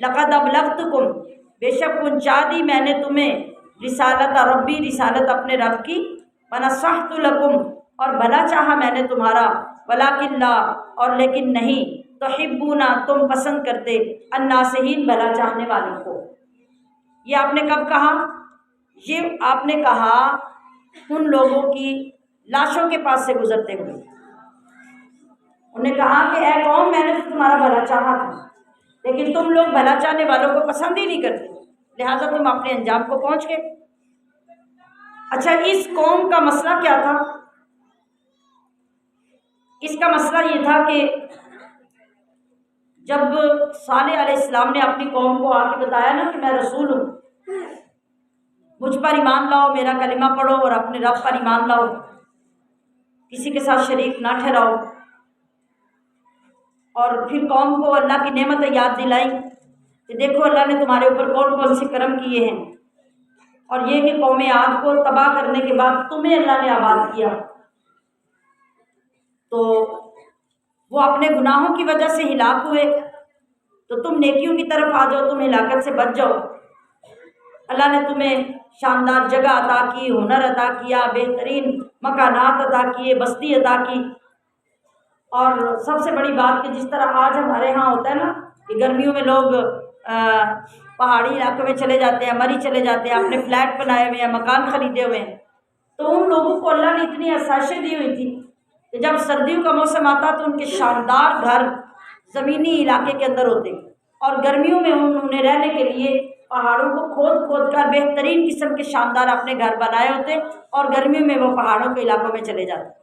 لقد ابلغتکم بے شک پہنچا دی میں نے تمہیں رسالت ربی رسالت اپنے رب کی ونصحت لکم اور بھلا چاہا میں نے تمہارا ولکن لا اور لیکن نہیں تحبون تم پسند کرتے الناصحین بھلا چاہنے والوں کو۔ یہ آپ نے کب کہا؟ یہ آپ نے کہا ان لوگوں کی لاشوں کے پاس سے گزرتے ہوئے۔ انہوں نے کہا کہ اے قوم میں نے تو تمہارا بھلا چاہا تھا لیکن تم لوگ بھلا چاہنے والوں کو پسند ہی نہیں کرتے، لہٰذا تم اپنے انجام کو پہنچ گئے۔ اچھا، اس قوم کا مسئلہ کیا تھا؟ اس کا مسئلہ یہ تھا کہ جب صالح علیہ السلام نے اپنی قوم کو آ کے بتایا نا کہ میں رسول ہوں، مجھ پر ایمان لاؤ، میرا کلمہ پڑھو اور اپنے رب پر ایمان لاؤ، کسی کے ساتھ شریک نہ ٹھہراؤ، اور پھر قوم کو اللہ کی نعمتیں یاد دلائی کہ دیکھو اللہ نے تمہارے اوپر کون کون سے کرم کیے ہیں، اور یہ کہ قوم عاد کو تباہ کرنے کے بعد تمہیں اللہ نے آباد کیا، تو وہ اپنے گناہوں کی وجہ سے ہلاک ہوئے، تو تم نیکیوں کی طرف آ جاؤ، تم ہلاکت سے بچ جاؤ۔ اللہ نے تمہیں شاندار جگہ عطا کی، ہنر عطا کیا، بہترین مکانات عطا کیے، بستی عطا کی، اور سب سے بڑی بات کہ جس طرح آج ہمارے ہاں ہوتا ہے نا کہ گرمیوں میں لوگ پہاڑی علاقوں میں چلے جاتے ہیں، مری چلے جاتے ہیں، اپنے فلیٹ بنائے ہوئے ہیں، مکان خریدے ہوئے ہیں، تو ان لوگوں کو اللہ نے اتنی آسائشیں دی ہوئی تھی کہ جب سردیوں کا موسم آتا تو ان کے شاندار گھر زمینی علاقے کے اندر ہوتے، اور گرمیوں میں انہوں نے رہنے کے لیے پہاڑوں کو کھود کھود کر بہترین قسم کے شاندار اپنے گھر بنائے ہوتے، اور گرمیوں میں وہ پہاڑوں کے علاقوں میں چلے جاتے۔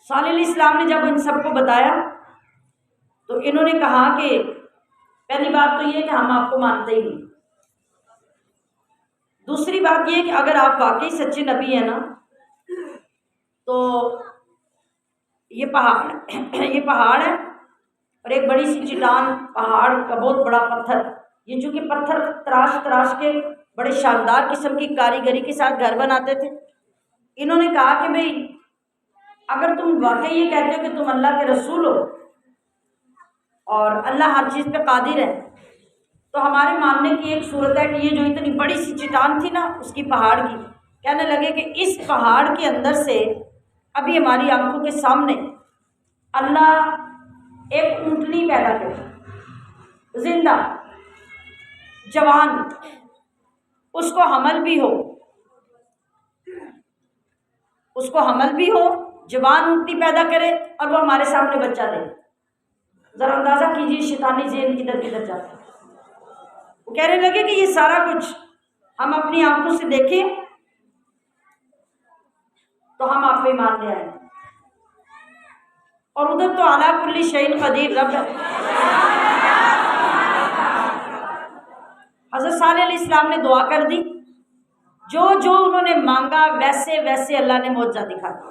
صالح علیہ السلام نے جب ان سب کو بتایا تو انہوں نے کہا کہ پہلی بات تو یہ کہ ہم آپ کو مانتے ہی نہیں، دوسری بات یہ کہ اگر آپ واقعی سچے نبی ہیں نا تو یہ پہاڑ ہے اور ایک بڑی سی چٹان، پہاڑ کا بہت بڑا پتھر، یہ چونکہ پتھر تراش کے بڑے شاندار قسم کی کاریگری کے ساتھ گھر بناتے تھے۔ انہوں نے کہا کہ بھئی اگر تم واقعی یہ کہتے ہو کہ تم اللہ کے رسول ہو اور اللہ ہر چیز پہ قادر ہے، تو ہمارے ماننے کی ایک صورت ہے کہ یہ جو اتنی بڑی سی چٹان تھی نا اس کی پہاڑ کی، کہنے لگے کہ اس پہاڑ کے اندر سے ابھی ہماری آنکھوں کے سامنے اللہ ایک اونٹنی پیدا کرے، زندہ جوان، اس کو حمل بھی ہو، جوان اونٹنی پیدا کرے اور وہ ہمارے سامنے بچہ دے۔ ذرا اندازہ کیجیے شیطانی ذہن کدھر کدھر جاتا ہے۔ وہ کہنے لگے کہ یہ سارا کچھ ہم اپنی آنکھوں سے دیکھیں تو ہم آپ پہ ایمان لے آئیں، اور ادھر تو اعلیٰ کل شیء قدیر رب ہے۔ حضرت صالح علیہ السلام نے دعا کر دی، جو انہوں نے مانگا ویسے ویسے اللہ نے معجزہ دکھا دیا۔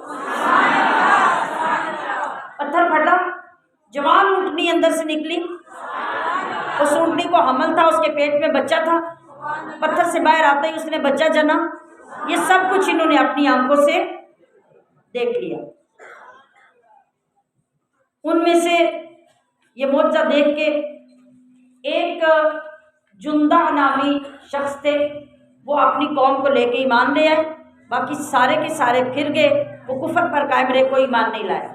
پتھر پھٹا، جوان اونٹنی اندر سے نکلی، اس اونٹنی کو حمل تھا، اس کے پیٹ میں بچہ تھا، پتھر سے باہر آتے ہی اس نے بچہ جنا۔ یہ سب کچھ انہوں نے اپنی آنکھوں سے دیکھ لیا۔ ان میں سے یہ معجزہ دیکھ کے ایک جندہ نامی شخص تھے، وہ اپنی قوم کو لے کے ایمان لے آئے، باقی سارے کے سارے پھر گئے، وہ کفر پر قائم رہے، کوئی ایمان نہیں لایا۔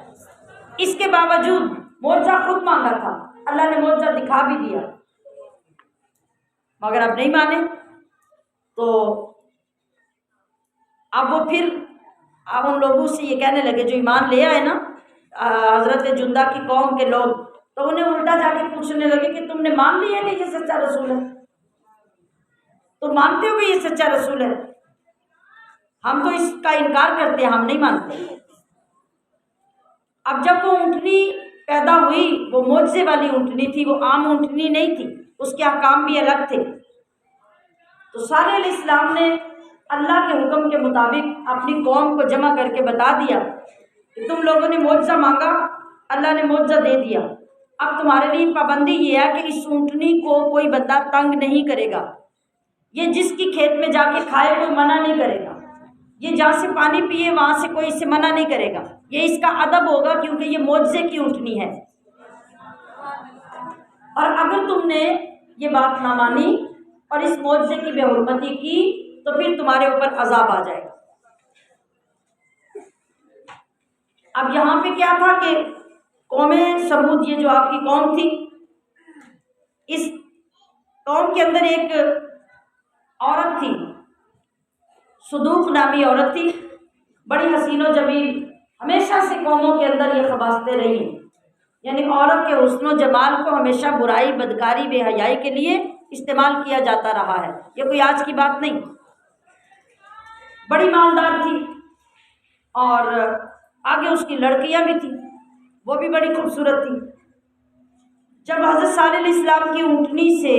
اس کے باوجود معجزہ خود مانگا تھا، اللہ نے معجزہ دکھا بھی دیا، مگر اب نہیں مانے، تو اب وہ پھر ان لوگوں سے یہ کہنے لگے جو ایمان لے آئے نا حضرت جندہ کی قوم کے لوگ، تو انہیں الٹا جا کے پوچھنے لگے کہ تم نے مان لیا کہ یہ سچا رسول ہے؟ تم مانتے ہو کہ یہ سچا رسول ہے؟ ہم تو اس کا انکار کرتے ہیں، ہم نہیں مانتے۔ اب جب وہ اونٹنی پیدا ہوئی، وہ معجزے والی اونٹنی تھی، وہ عام اونٹنی نہیں تھی، اس کے احکام بھی الگ تھے، تو صالح علیہ السلام نے اللہ کے حکم کے مطابق اپنی قوم کو جمع کر کے بتا دیا کہ تم لوگوں نے معجزہ مانگا، اللہ نے معجزہ دے دیا، اب تمہارے لیے پابندی یہ ہے کہ اس اونٹنی کو کوئی بندہ تنگ نہیں کرے گا، یہ جس کی کھیت میں جا کے کھائے کوئی منع نہیں کرے گا، یہ جہاں سے پانی پیے وہاں سے کوئی اسے منع نہیں کرے گا، یہ اس کا ادب ہوگا کیونکہ یہ معجزے کی اونٹنی ہے، اور اگر تم نے یہ بات نہ مانی اور اس معجزے کی بے حرمتی کی تو پھر تمہارے اوپر عذاب آ جائے گا۔ اب یہاں پہ کیا تھا کہ قوم سمود، یہ جو آپ کی قوم تھی، اس قوم کے اندر ایک عورت تھی، صدوق نامی عورت تھی، بڑی حسین و جمیل، ہمیشہ سے قوموں کے اندر یہ خباستیں رہی ہیں، یعنی عورت کے حسن و جمال کو ہمیشہ برائی، بدکاری، بے حیائی کے لیے استعمال کیا جاتا رہا ہے، یہ کوئی آج کی بات نہیں۔ بڑی مالدار تھی اور آگے اس کی لڑکیاں بھی تھیں، وہ بھی بڑی خوبصورت تھی۔ جب حضرت صالح علیہ السلام کی اونٹنی سے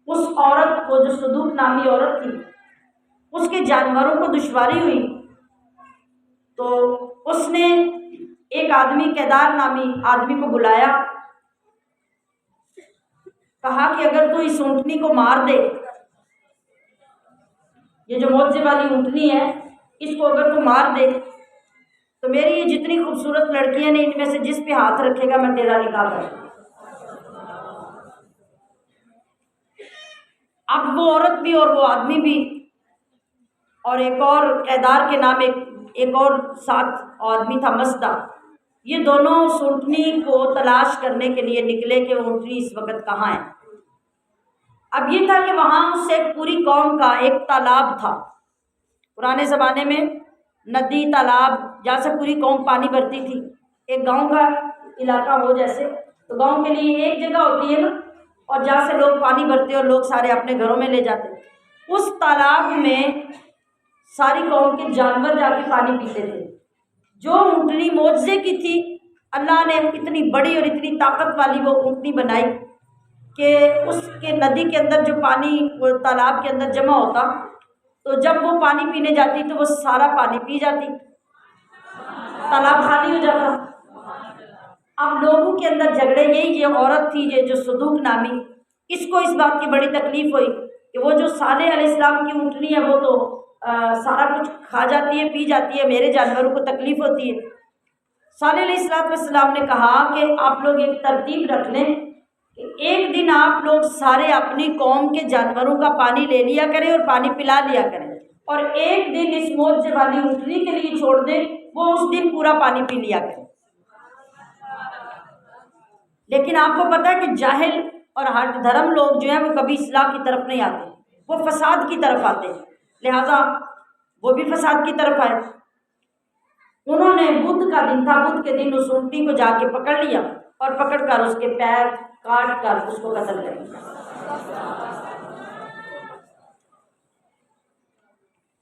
اس عورت کو، جو صدوق نامی عورت تھی، اس کے جانوروں کو دشواری ہوئی تو اس نے ایک آدمی، کیدار نامی آدمی کو بلایا، کہا کہ اگر تو اس اونٹنی کو مار دے، یہ جو معجزے والی اونٹنی ہے اس کو اگر تو مار دے تو میری یہ جتنی خوبصورت لڑکیاں نے ان میں سے جس پہ ہاتھ رکھے گا میں تیرا نکاح کر دوں۔ اب وہ عورت بھی اور وہ آدمی بھی اور ایک اور کیدار کے نام ایک اور ساتھ آدمی تھا، مسدہ، یہ دونوں اس اونٹنی کو تلاش کرنے کے لیے نکلے کہ وہ اونٹنی اس وقت کہاں ہے۔ اب یہ تھا کہ وہاں اس سے پوری قوم کا ایک تالاب تھا، پرانے زمانے میں ندی، تالاب جہاں سے پوری قوم پانی بھرتی تھی، ایک گاؤں کا علاقہ ہو جیسے، تو گاؤں کے لیے ایک جگہ ہوتی ہے نا، اور جہاں سے لوگ پانی بھرتے اور لوگ سارے اپنے گھروں میں لے جاتے، اس تالاب میں ساری قوم کے جانور جا کے پانی پیتے تھے۔ جو اونٹنی معجزے کی تھی، اللہ نے اتنی بڑی اور اتنی طاقت والی وہ اونٹنی بنائی کہ اس کے ندی کے اندر جو پانی وہ تالاب کے اندر جمع ہوتا، تو جب وہ پانی پینے جاتی تو وہ سارا پانی پی جاتی، تالاب خالی ہو جاتا۔ اب لوگوں کے اندر جھگڑے، یہی یہ عورت تھی یہ جو صدوق نامی، اس کو اس بات کی بڑی تکلیف ہوئی کہ وہ جو صالح علیہ السلام کی اونٹنی ہے وہ تو سارا کچھ کھا جاتی ہے، پی جاتی ہے، میرے جانوروں کو تکلیف ہوتی ہے۔ صالح علیہ السلام نے کہا کہ آپ لوگ ایک ترتیب رکھ لیں کہ ایک دن آپ لوگ سارے اپنی قوم کے جانوروں کا پانی لے لیا کریں اور پانی پلا لیا کریں، اور ایک دن اس معجزے والی اونٹنی کے لیے چھوڑ دیں، وہ اس دن پورا پانی پی لیا کریں۔ لیکن آپ کو پتہ ہے کہ جاہل اور ہٹ دھرم لوگ جو ہیں وہ کبھی اصلاح کی طرف نہیں آتے، وہ فساد کی طرف آتے ہیں، لہٰذا وہ بھی فساد کی طرف آئے۔ انہوں نے بدھ کا دن تھا، بدھ کے دن اس اونٹنی کو جا کے پکڑ لیا اور پکڑ کر اس کے پیر کاٹ کر اس کو قتل کر دیا۔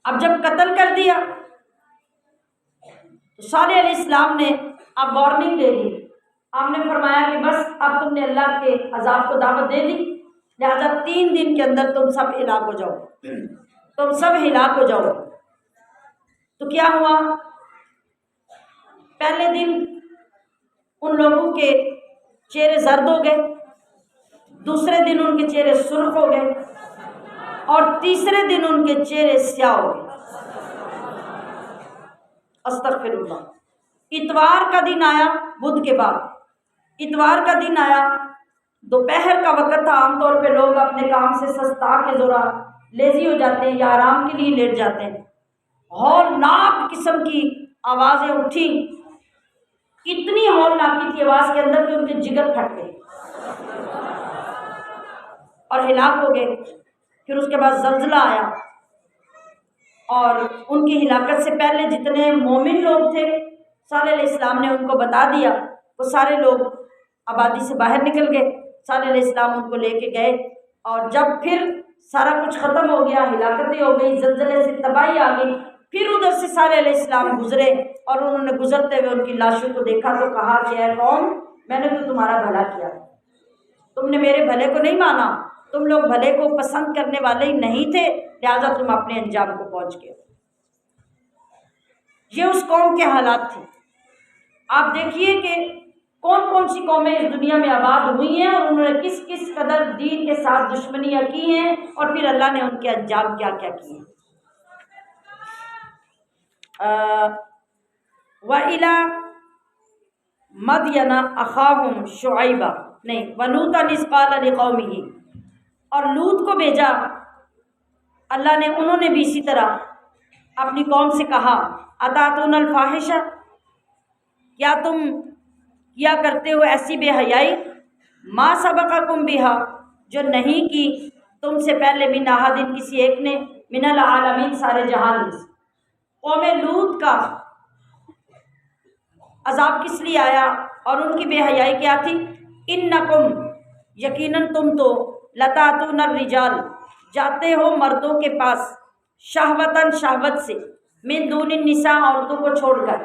اب جب قتل کر دیا تو صالح علیہ السلام نے اب وارننگ دے دی، آپ نے فرمایا کہ بس اب تم نے اللہ کے عذاب کو دعوت دے دی، لہٰذا 3 دن کے اندر تم سب ہلاک ہو جاؤ، تم سب ہلاک ہو جاؤ۔ تو کیا ہوا؟ پہلے دن ان لوگوں کے چہرے زرد ہو گئے، دوسرے دن ان کے چہرے سرخ ہو گئے، اور تیسرے دن ان کے چہرے سیاہ ہو گئے۔ استغفر اللہ۔ اتوار کا دن آیا، بدھ کے بعد اتوار کا دن آیا، دوپہر کا وقت تھا، عام طور پہ لوگ اپنے کام سے سستا کے ذرا لیزی ہو جاتے ہیں یا آرام کے لیے لیٹ جاتے ہیں، ہولناک قسم کی آوازیں اٹھی، اتنی ہولناکی تھی آواز کے اندر کہ ان کے جگر پھٹ گئے اور ہلاک ہو گئے۔ پھر اس کے بعد زلزلہ آیا اور ان کی ہلاکت سے پہلے جتنے مومن لوگ تھے صالح علیہ السلام نے ان کو بتا دیا، وہ سارے لوگ آبادی سے باہر نکل گئے، صالح علیہ السلام ان کو لے کے گئے، اور جب پھر سارا کچھ ختم ہو گیا، ہلاکتیں ہو گئی، زلزلے سے تباہی آ گئی، پھر ادھر سے صالح علیہ السلام گزرے اور انہوں نے گزرتے ہوئے ان کی لاشوں کو دیکھا تو کہا کہ اے قوم، میں نے تو تمہارا بھلا کیا، تم نے میرے بھلے کو نہیں مانا، تم لوگ بھلے کو پسند کرنے والے ہی نہیں تھے، لہٰذا تم اپنے انجام کو پہنچ گئے۔ یہ اس قوم کے حالات تھے۔ آپ دیکھیے کہ کون کون سی قومیں اس دنیا میں آباد ہوئی ہیں اور انہوں نے کس کس قدر دین کے ساتھ دشمنیاں کی ہیں، اور پھر اللہ نے ان کے انجام کیا کیا کیے۔ وَإِلَى مَدْيَنَ أَخَاهُمْ شُعَيْبًا نہیں وَلُوطًا إِذْ قَالَ لِقَوْمِهِ، اور لوط کو بھیجا اللہ نے، انہوں نے بھی اسی طرح اپنی قوم سے کہا أَتَأْتُونَ الْفَاحِشَةَ، کیا تم کیا کرتے ہو ایسی بے حیائی، مَا سَبَقَكُمْ بِهَا، جو نہیں کی تم سے پہلے من احد کسی ایک نے، من العالمین سارے جہان میں سے۔ قوم لوط کا عذاب کس لیے آیا اور ان کی بے حیائی کیا تھی؟ انکم، یقیناً تم تو، لتاتون الرجال، جاتے ہو مردوں کے پاس، شہوتاً شہوت سے، من دون النساء عورتوں کو چھوڑ کر،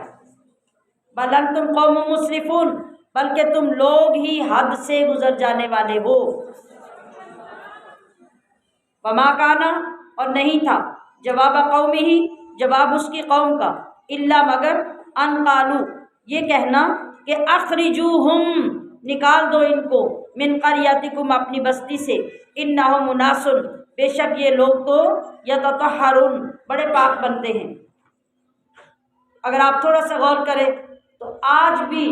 بل انتم قوم مسرفون، بلکہ تم لوگ ہی حد سے گزر جانے والے ہو۔ وما کانا، اور نہیں تھا، جواب قومہ، جواب اس کی قوم کا، الا مگر، ان قالو، یہ کہنا کہ اخرجوہم، نکال دو ان کو، من قریتکم، اپنی بستی سے، انہم اناس، بے شک یہ لوگ تو یتطہرون، بڑے پاک بنتے ہیں۔ اگر آپ تھوڑا سا غور کریں تو آج بھی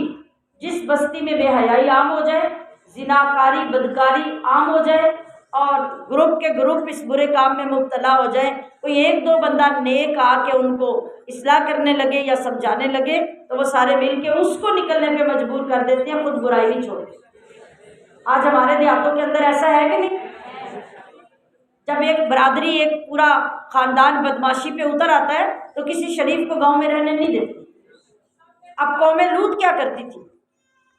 جس بستی میں بے حیائی عام ہو جائے، زناکاری بدکاری عام ہو جائے، اور گروپ کے گروپ اس برے کام میں مبتلا ہو جائیں، کوئی ایک دو بندہ نیک آ کے ان کو اصلاح کرنے لگے یا سمجھانے لگے تو وہ سارے مل کے اس کو نکلنے پہ مجبور کر دیتے ہیں، خود برائی نہیں چھوڑتے۔ آج ہمارے دیہاتوں کے اندر ایسا ہے کہ نہیں؟ جب ایک برادری، ایک پورا خاندان بدماشی پہ اتر آتا ہے تو کسی شریف کو گاؤں میں رہنے نہیں دیتے۔ اب قوم لوط کیا کرتی تھی؟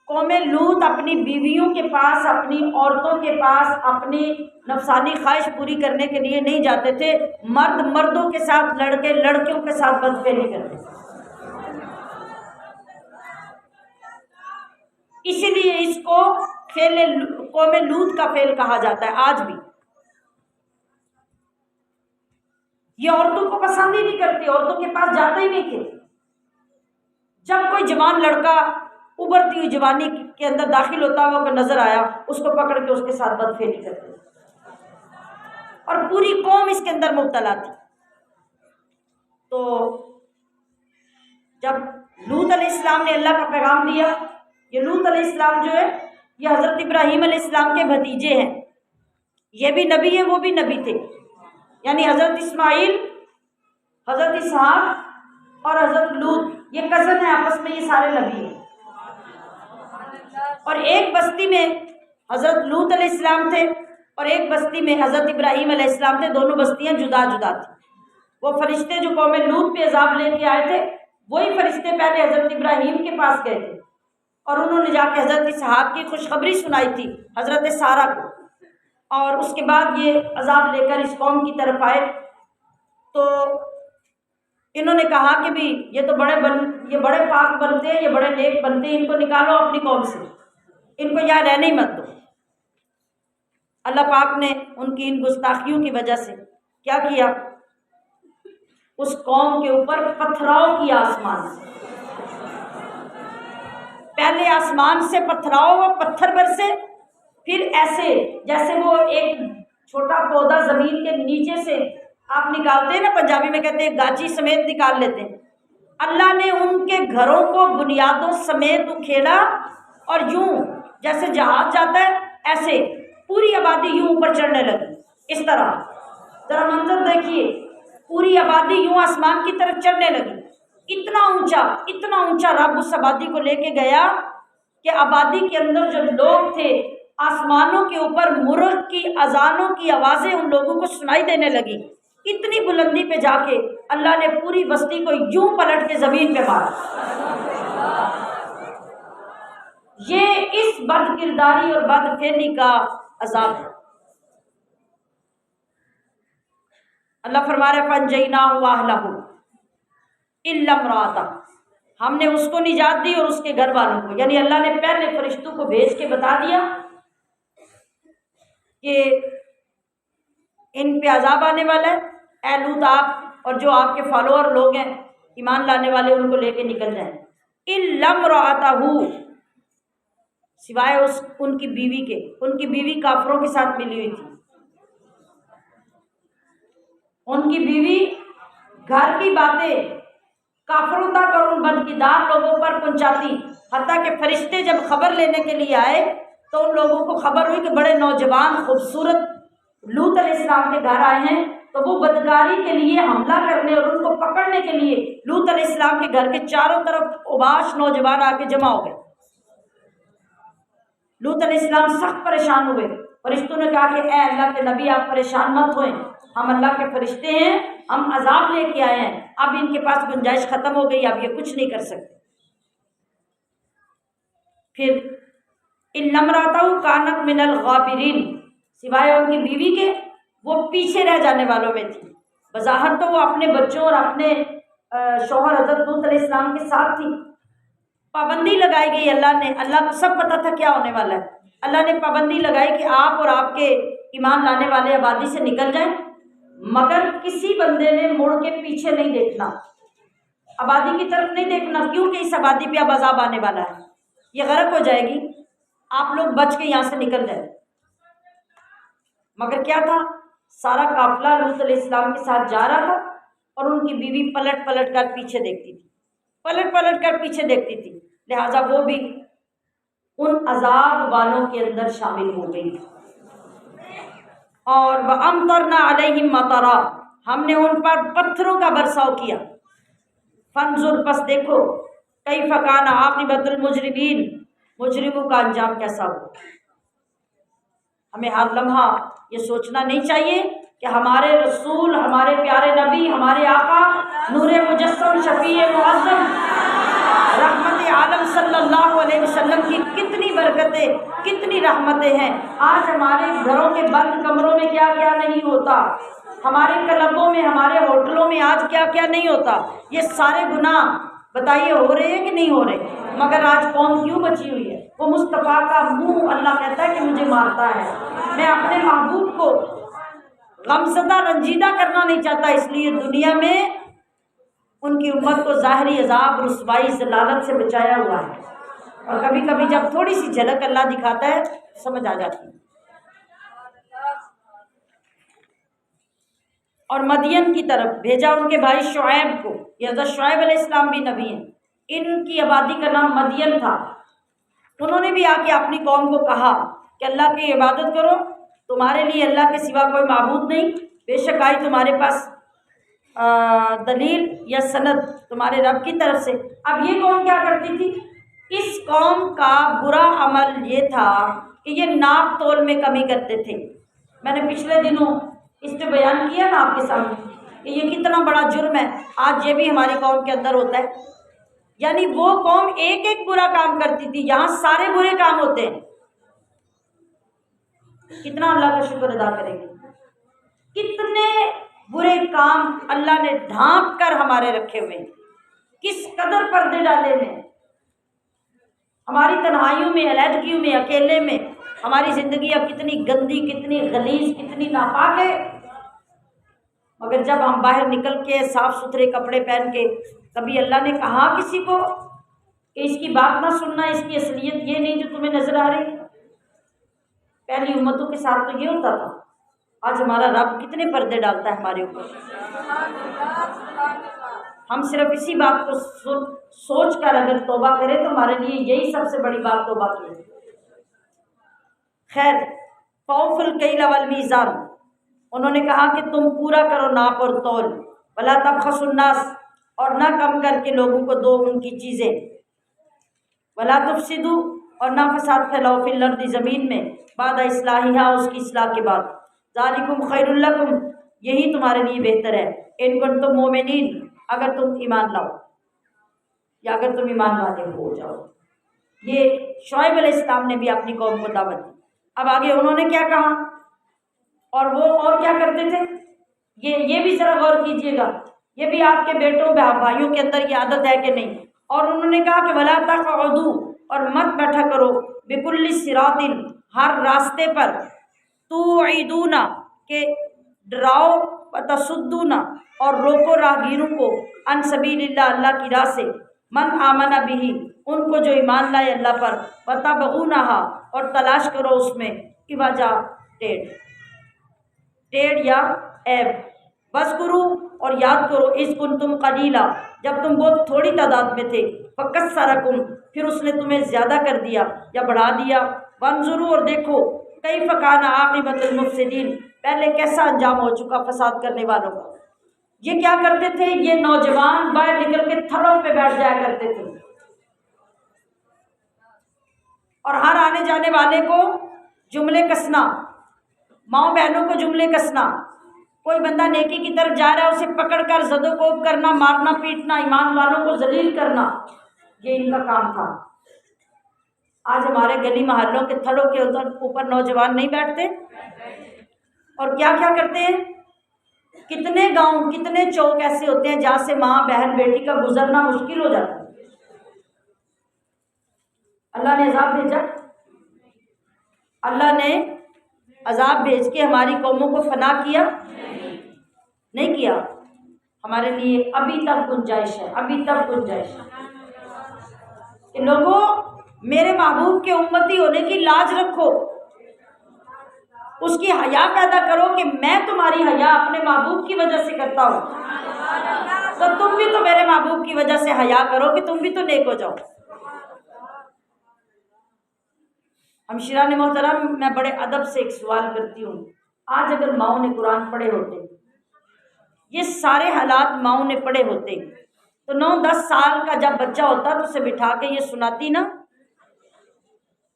قوم لوط اپنی بیویوں کے پاس، اپنی عورتوں کے پاس اپنی نفسانی خواہش پوری کرنے کے لیے نہیں جاتے تھے، مرد مردوں کے ساتھ، لڑکے لڑکیوں کے ساتھ بدفعلی کرتے تھے۔ اسی لیے اس کو فعل قوم لوط کا فعل کہا جاتا ہے آج بھی۔ یہ عورتوں کو پسند ہی نہیں کرتی، عورتوں کے پاس جاتے ہی نہیں تھے۔ جب کوئی جوان لڑکا ابھرتی ہوئی جوانی کے اندر داخل ہوتا ہوا کہ نظر آیا، اس کو پکڑ کے اس کے ساتھ بدفعلی کرتے، اور پوری قوم اس کے اندر مبتلا تھی۔ تو جب لوط علیہ السلام نے اللہ کا پیغام دیا، یہ لوط علیہ السلام جو ہے یہ حضرت ابراہیم علیہ السلام کے بھتیجے ہیں، یہ بھی نبی ہیں، وہ بھی نبی تھے، یعنی حضرت اسماعیل، حضرت اسحاق اور حضرت لوط یہ کزن ہیں آپس میں، یہ سارے نبی ہیں۔ اور ایک بستی میں حضرت لوط علیہ السلام تھے اور ایک بستی میں حضرت ابراہیم علیہ السلام تھے، دونوں بستیاں جدا جدا تھیں۔ وہ فرشتے جو قوم لوط پہ عذاب لے کے آئے تھے، وہی فرشتے پہلے حضرت ابراہیم کے پاس گئے تھے اور انہوں نے جا کے حضرت اسحاق کی خوشخبری سنائی تھی حضرت سارہ کو، اور اس کے بعد یہ عذاب لے کر اس قوم کی طرف آئے۔ تو انہوں نے کہا کہ بھی یہ تو یہ بڑے پاک بنتے ہیں، یہ بڑے نیک بنتے ہیں، ان کو نکالو اپنی قوم سے، ان کو یہاں رہنے ہی مت دو۔ اللہ پاک نے ان کی ان گستاخیوں کی وجہ سے کیا کیا؟ اس قوم کے اوپر پتھراؤ کیا آسمان سے، پہلے آسمان سے پتھراؤ ہوا، پتھر برسے، پھر ایسے جیسے وہ ایک چھوٹا پودا زمین کے نیچے سے آپ نکالتے ہیں نا، پنجابی میں کہتے ہیں گاچی سمیت نکال لیتے ہیں، اللہ نے ان کے گھروں کو بنیادوں سمیت اکھیڑا، اور یوں جیسے جہاز جاتا ہے ایسے پوری آبادی یوں اوپر چڑھنے لگی۔ اس طرح ذرا منظر دیکھیے، پوری آبادی یوں آسمان کی طرف چڑھنے لگی، اتنا اونچا رب اس آبادی کو لے کے گیا کہ آبادی کے اندر جو لوگ تھے، آسمانوں کے اوپر مرغ کی اذانوں کی آوازیں ان لوگوں کو سنائی دینے لگی، اتنی بلندی پہ جا کے اللہ نے پوری بستی کو یوں پلٹ کے زمین پہ مارا۔ یہ اس بد کرداری اور بد فعلی کا عذاب ہے۔ اللہ فرما رہے فَانجَيْنَاهُ وَأَهْلَهُ إِلَّا امْرَأَتَهُ، ہم نے اس کو نجات دی اور اس کے گھر والوں کو، یعنی اللہ نے پہلے فرشتوں کو بھیج کے بتا دیا کہ ان پہ عذاب آنے والا ہے، اے لوط آپ اور جو آپ کے فالوور لوگ ہیں ایمان لانے والے، ان کو لے کے نکل جائیں۔ إِلَّا امْرَأَتَهُ، سوائے ان کی بیوی کے، ان کی بیوی کافروں کے ساتھ ملی ہوئی تھی، ان کی بیوی گھر کی باتیں کافروں تک اور ان بدکردار لوگوں پر پہنچاتی، حتیٰ کہ فرشتے جب خبر لینے کے لیے آئے تو ان لوگوں کو خبر ہوئی کہ بڑے نوجوان خوبصورت لوط علیہ السلام کے گھر آئے ہیں، تو وہ بدکاری کے لیے حملہ کرنے اور ان کو پکڑنے کے لیے لوط علیہ السلام کے گھر کے چاروں طرف اوباش نوجوان آ کے جمع ہو گئے۔ لوط علیہ السلام سخت پریشان ہوئے، فرشتوں نے کہا کہ اے اللہ کے نبی آپ پریشان مت ہوئیں، ہم اللہ کے فرشتے ہیں، ہم عذاب لے کے آئے ہیں، اب ان کے پاس گنجائش ختم ہو گئی، اب یہ کچھ نہیں کر سکتے۔ پھر ان امرأتہ کانت من الغابرین، سوائے ان کی بیوی کے وہ پیچھے رہ جانے والوں میں تھی۔ بظاہر تو وہ اپنے بچوں اور اپنے شوہر حضرت لوط علیہ السلام کے ساتھ تھی، پابندی لگائی گئی اللہ نے، اللہ کو سب پتہ تھا کیا ہونے والا ہے، اللہ نے پابندی لگائی کہ آپ اور آپ کے ایمان لانے والے آبادی سے نکل جائیں، مگر کسی بندے نے مڑ کے پیچھے نہیں دیکھنا، آبادی کی طرف نہیں دیکھنا، کیونکہ اس آبادی پہ اب عذاب آنے والا ہے، یہ غرق ہو جائے گی، آپ لوگ بچ کے یہاں سے نکل جائیں۔ مگر کیا تھا، سارا قافلہ لوط علیہ السلام کے ساتھ جا رہا تھا اور ان کی بیوی پلٹ پلٹ کر پیچھے دیکھتی تھی، پلٹ پلٹ کر پیچھے دیکھتی تھی، لہٰذا وہ بھی ان عذاب والوں کے اندر شامل ہو گئی۔ اور وَأَمْطَرْنَا عَلَيْهِمْ مَطَرًا، ہم نے ان پر پتھروں کا برساؤ کیا۔ فانظر، پس دیکھو، کیف کان عاقبۃ المجرمین، مجرموں کا انجام کیسا ہو۔ ہمیں ہر لمحہ یہ سوچنا نہیں چاہیے کہ ہمارے رسول، ہمارے پیارے نبی، ہمارے آقا نور مجسم شفیع معظم رحمت عالم صلی اللہ علیہ وسلم کی کتنی برکتیں، کتنی رحمتیں ہیں، آج ہمارے گھروں کے بند کمروں میں کیا کیا نہیں ہوتا، ہمارے کلبوں میں، ہمارے ہوٹلوں میں آج کیا کیا نہیں ہوتا، یہ سارے گناہ بتائیے ہو رہے ہیں کہ نہیں ہو رہے، مگر آج قوم کیوں بچی ہوئی ہے؟ وہ مصطفیٰ کا منہ اللہ کہتا ہے کہ مجھے مارتا ہے، میں اپنے محبوب کو غمزدہ رنجیدہ کرنا نہیں چاہتا، اس لیے دنیا میں ان کی امت کو ظاہری عذاب، رسوائی، ذلالت سے بچایا ہوا ہے، اور کبھی کبھی جب تھوڑی سی جھلک اللہ دکھاتا ہے سمجھ آ جاتی ہے۔ اور مدین کی طرف بھیجا ان کے بھائی شعیب کو، یہ حضرت شعیب علیہ السلام بھی نبی ہیں، ان کی آبادی کا نام مدین تھا، انہوں نے بھی آ کے اپنی قوم کو کہا کہ اللہ کی عبادت کرو، تمہارے لیے اللہ کے سوا کوئی معبود نہیں، بے شک آئی تمہارے پاس دلیل یا سند تمہارے رب کی طرف سے۔ اب یہ قوم کیا کرتی تھی؟ اس قوم کا برا عمل یہ تھا کہ یہ ناپ تول میں کمی کرتے تھے۔ میں نے پچھلے دنوں اس پہ بیان کیا نا آپ کے سامنے کہ یہ کتنا بڑا جرم ہے، آج یہ بھی ہماری قوم کے اندر ہوتا ہے، یعنی وہ قوم ایک ایک برا کام کرتی تھی، یہاں سارے برے کام ہوتے ہیں۔ کتنا اللہ کا شکر ادا کریں گے، کتنے برے کام اللہ نے ڈھانپ کر ہمارے رکھے ہوئے، کس قدر پردے ڈالے میں، ہماری تنہائیوں میں، علیحدگیوں میں، اکیلے میں ہماری زندگی اب کتنی گندی، کتنی غلیظ، کتنی ناپاک ہے، مگر جب ہم باہر نکل کے صاف ستھرے کپڑے پہن کے، کبھی اللہ نے کہا کسی کو کہ اس کی بات نہ سننا، اس کی اصلیت یہ نہیں جو تمہیں نظر آ رہی ہے؟ پہلی امتوں کے ساتھ تو یہ ہوتا تھا، آج ہمارا رب کتنے پردے ڈالتا ہے ہمارے اوپر۔ ہم صرف اسی بات کو سوچ کر اگر توبہ کریں تو ہمارے لیے یہی سب سے بڑی بات توبہ کی ہے۔ خیر، فوف الکیل والمیزان، انہوں نے کہا کہ تم پورا کرو ناپ اور تول، ولا تبخسوا الناس، اور نہ کم کر کے لوگوں کو دو ان کی چیزیں، ولا تفسدوا، اور نہ فساد پھیلاؤ، فی الارض، زمین میں، بعد اصلاحها، اس کی اصلاح کے بعد، ذالکم خیر لکم، یہی تمہارے لیے بہتر ہے، ان کنتم مومنین، اگر تم ایمان لاؤ یا اگر تم ایمان والے ہو جاؤ۔ یہ شعیب علیہ السلام نے بھی اپنی قوم کو دعوت دی۔ اب آگے انہوں نے کیا کہا اور وہ اور کیا کرتے تھے، یہ بھی ذرا غور کیجیے گا، یہ بھی آپ کے بیٹوں بھائیوں کے اندر یہ عادت ہے کہ نہیں؟ اور انہوں نے کہا کہ ولا تقعدوا، اور مت بیٹھا کرو، بکل صراط، ہر راستے پر، توعدون، کہ ڈراؤ، وتصدون، اور روکو راہگیروں کو، عن سبیل اللہ، اللہ کی راہ سے، من آمن بہ، ان کو جو ایمان لائے اللہ پر، وتبغونہا، اور تلاش کرو اس میں، عوجا، ٹیڑھ یا عیب، بس کرو اور یاد کرو اذ کنتم قلیلا، جب تم بہت تھوڑی تعداد میں تھے، فکثرکم، پھر اس نے تمہیں زیادہ کر دیا یا بڑھا دیا، وانظروا، اور دیکھو، کیف کان عاقبۃ المفسدین، پہلے کیسا انجام ہو چکا فساد کرنے والوں کا۔ یہ کیا کرتے تھے؟ یہ نوجوان باہر نکل کے تھڑوں پہ بیٹھ جایا کرتے تھے اور ہر آنے جانے والے کو جملے کسنا، ماؤں بہنوں کو جملے کسنا، کوئی بندہ نیکی کی طرف جا رہا ہے اسے پکڑ کر زد و کوب کرنا، مارنا پیٹنا، ایمان والوں کو ذلیل کرنا، یہ ان کا کام تھا۔ آج ہمارے گلی محلوں کے تھڑوں کے اوپر نوجوان نہیں بیٹھتے اور کیا کیا کرتے ہیں؟ کتنے گاؤں، کتنے چوک ایسے ہوتے ہیں جہاں سے ماں بہن بیٹی کا گزرنا مشکل ہو جاتا ہے۔ اللہ نے عذاب بھیجا، اللہ نے عذاب بھیج کے ہماری قوموں کو فنا کیا؟ نہیں کیا۔ ہمارے لیے ابھی تک گنجائش ہے، ابھی تک گنجائش ہے کہ لوگوں میرے محبوب کے امتی ہونے کی لاج رکھو، اس کی حیا پیدا کرو کہ میں تمہاری حیا اپنے محبوب کی وجہ سے کرتا ہوں، تو تم بھی تو میرے محبوب کی وجہ سے حیا کرو کہ تم بھی تو نیک ہو جاؤ۔ ہمشیران محترم، میں بڑے ادب سے ایک سوال کرتی ہوں، آج اگر ماؤں نے قرآن پڑھے ہوتے، یہ سارے حالات ماؤں نے پڑھے ہوتے، تو 9-10 سال کا جب بچہ ہوتا تو اسے بٹھا کے یہ سناتی نا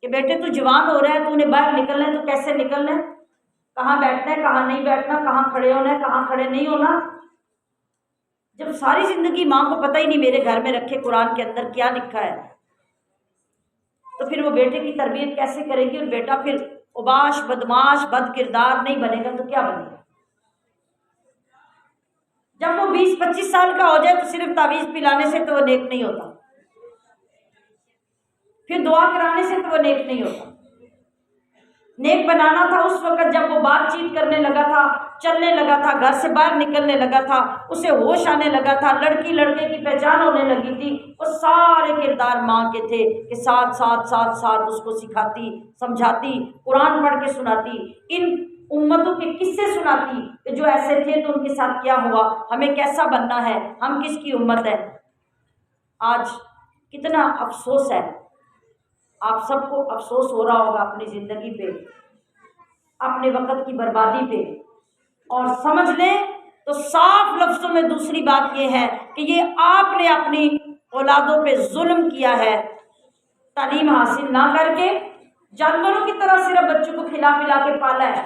کہ بیٹے تو جوان ہو رہا ہے، تو نے باہر نکلنا ہے، تو کیسے نکلنا ہے، کہاں بیٹھنا ہے، کہاں نہیں بیٹھنا، کہاں کھڑے ہونا ہے، کہاں کھڑے نہیں ہونا۔ جب ساری زندگی ماں کو پتہ ہی نہیں میرے گھر میں رکھے قرآن کے اندر کیا لکھا ہے، تو پھر وہ بیٹے کی تربیت کیسے کرے گی؟ اور بیٹا پھر اوباش، بدماش، بد کردار نہیں بنے گا تو کیا بنے گا؟ جب وہ 20-25 سال کا ہو جائے تو صرف تعویذ پلانے سے تو وہ نیک نہیں ہوتا، پھر دعا کرانے سے تو وہ نیک نہیں ہوتا۔ نیک بنانا تھا اس وقت جب وہ بات چیت کرنے لگا تھا، چلنے لگا تھا، گھر سے باہر نکلنے لگا تھا، اسے ہوش آنے لگا تھا، لڑکی لڑکے کی پہچان ہونے لگی تھی، وہ سارے کردار ماں کے تھے کہ ساتھ ساتھ ساتھ ساتھ اس کو سکھاتی، سمجھاتی، قرآن پڑھ کے سناتی، ان امتوں کے قصے سناتی کہ جو ایسے تھے تو ان کے ساتھ کیا ہوا، ہمیں کیسا بننا ہے، ہم کس کی امت ہے۔ آج کتنا افسوس ہے، آپ سب کو افسوس ہو رہا ہوگا اپنی زندگی پہ، اپنے وقت کی بربادی پہ، اور سمجھ لیں تو صاف لفظوں میں دوسری بات یہ ہے کہ یہ آپ نے اپنی اولادوں پہ ظلم کیا ہے، تعلیم حاصل نہ کر کے جانوروں کی طرح صرف بچوں کو کھلا پلا کے پالا ہے۔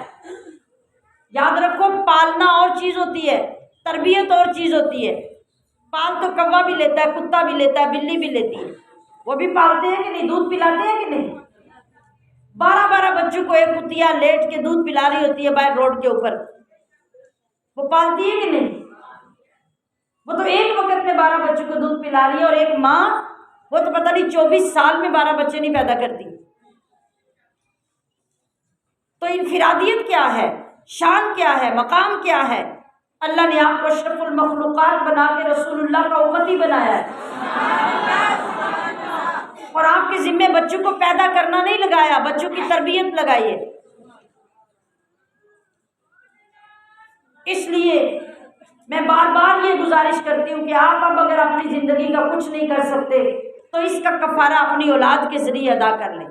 یاد رکھو، پالنا اور چیز ہوتی ہے، تربیت اور چیز ہوتی ہے۔ پال تو کوا بھی لیتا ہے، کتا بھی لیتا ہے، بلی بھی لیتی ہے، وہ بھی پالتے ہیں کہ نہیں، دودھ پلاتے ہیں کہ نہیں۔ 12 بچوں کو ایک کتیا لیٹ کے دودھ پلا رہی ہوتی ہے باہر روڈ کے اوپر، وہ پالتی ہے کہ نہیں؟ وہ تو ایک وقت میں 12 بچوں کو دودھ پلا رہی ہے، اور ایک ماں وہ تو پتہ نہیں 24 سال میں 12 بچے نہیں پیدا کرتی۔ تو انفرادیت کیا ہے، شان کیا ہے، مقام کیا ہے؟ اللہ نے آپ کو اشرف المخلوقات بنا کے رسول اللہ کا امتی بنایا ہے، اور آپ کے ذمے بچوں کو پیدا کرنا نہیں لگایا، بچوں کی تربیت لگائی ہے۔ اس لیے میں بار بار یہ گزارش کرتی ہوں کہ آپ اب اگر اپنی زندگی کا کچھ نہیں کر سکتے تو اس کا کفارہ اپنی اولاد کے ذریعے ادا کر لیں۔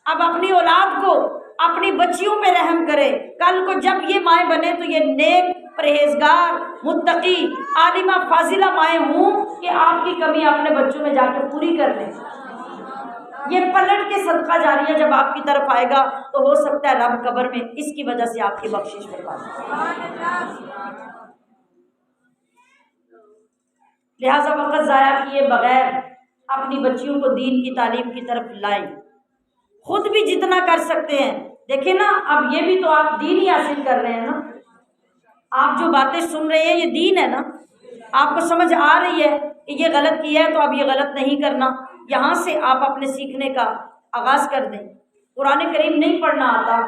اب اپنی اولاد کو، اپنی بچیوں پہ رحم کریں، کل کو جب یہ مائیں بنے تو یہ نیک، پرہیزگار، متقی، عالمہ، فاضلہ مائیں ہوں کہ آپ کی کمی اپنے بچوں میں جا کے پوری کر لیں۔ یہ پلٹ کے صدقہ جاریہ جب آپ کی طرف آئے گا تو ہو سکتا ہے رب قبر میں اس کی وجہ سے آپ کی بخشش فرما دے۔ لہٰذا وقت ضائع کیے بغیر اپنی بچیوں کو دین کی تعلیم کی طرف لائیں، خود بھی جتنا کر سکتے ہیں۔ دیکھیں نا، اب یہ بھی تو آپ دین ہی حاصل کر رہے ہیں نا، آپ جو باتیں سن رہے ہیں یہ دین ہے نا، آپ کو سمجھ آ رہی ہے کہ یہ غلط کیا ہے تو اب یہ غلط نہیں کرنا، یہاں سے آپ اپنے سیکھنے کا آغاز کر دیں۔ قرآن کریم نہیں پڑھنا آتا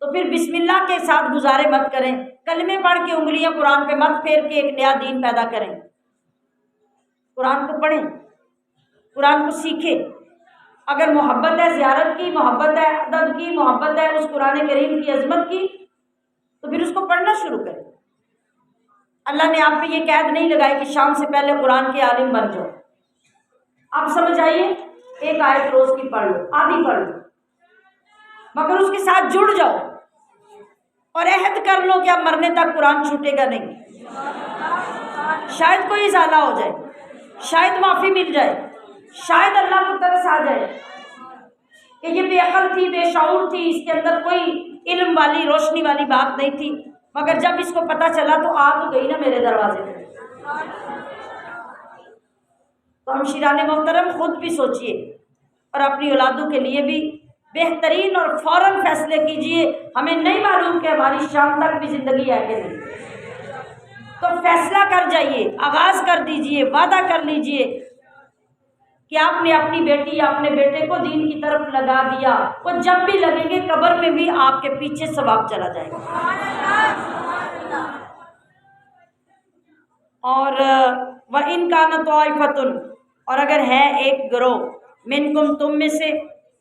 تو پھر بسم اللہ کے ساتھ گزارے مت کریں، کلمے پڑھ کے انگلیاں قرآن پہ مت پھیر کے ایک نیا دین پیدا کریں۔ قرآن کو پڑھیں، قرآن کو سیکھیں۔ اگر محبت ہے زیارت کی، محبت ہے ادب کی، محبت ہے اس قرآن کریم کی عظمت کی، تو پھر اس کو پڑھنا شروع کریں۔ اللہ نے آپ پہ یہ قید نہیں لگائی کہ شام سے پہلے قرآن کے عالم بن جاؤ. آپ سمجھ آئیے، ایک آیت روز کی پڑھ لو، آدھی پڑھ لو، مگر اس کے ساتھ جڑ جاؤ اور عہد کر لو کہ اب مرنے تک قرآن چھوٹے گا نہیں. شاید کوئی ازالہ ہو جائے، شاید معافی مل جائے، شاید اللہ کو ترس آ جائے کہ یہ بے عقل تھی، بے شعور تھی، اس کے اندر کوئی علم والی روشنی والی بات نہیں تھی، مگر جب اس کو پتہ چلا تو آ تو گئی نا میرے دروازے پہ. تو ہم شیران محترم خود بھی سوچئے اور اپنی اولادوں کے لیے بھی بہترین اور فوراً فیصلے کیجئے. ہمیں نہیں معلوم کہ ہماری شام تک بھی زندگی ہے کہ نہیں، تو فیصلہ کر جائیے، آغاز کر دیجئے، وعدہ کر لیجئے کہ آپ نے اپنی بیٹی یا اپنے بیٹے کو دین کی طرف لگا دیا. وہ جب بھی لگیں گے قبر میں بھی آپ کے پیچھے ثواب چلا جائے گا. اور وَإِن كَانَ طَائِفَةٌ، اور اگر ہے ایک گروہ، منکم تم میں سے،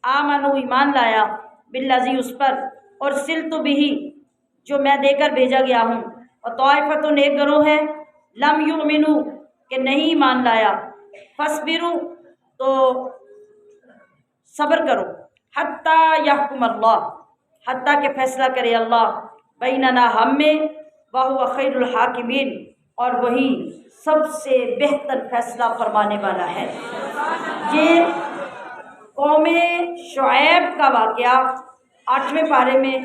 آمنوا ایمان لایا، بالذی اس پر، اور سلت بہ جو میں دے کر بھیجا گیا ہوں، اور طائفتٌ ایک گروہ ہے، لم یؤمنوا کہ نہیں ایمان لایا، فاصبروا تو صبر کرو، حتی یحکم اللہ حتیٰ کہ فیصلہ کرے اللہ، بیننا ہم میں، وہو خیر الحاکمین اور وہی سب سے بہتر فیصلہ فرمانے والا ہے. یہ قوم شعیب کا واقعہ 8ویں پارے میں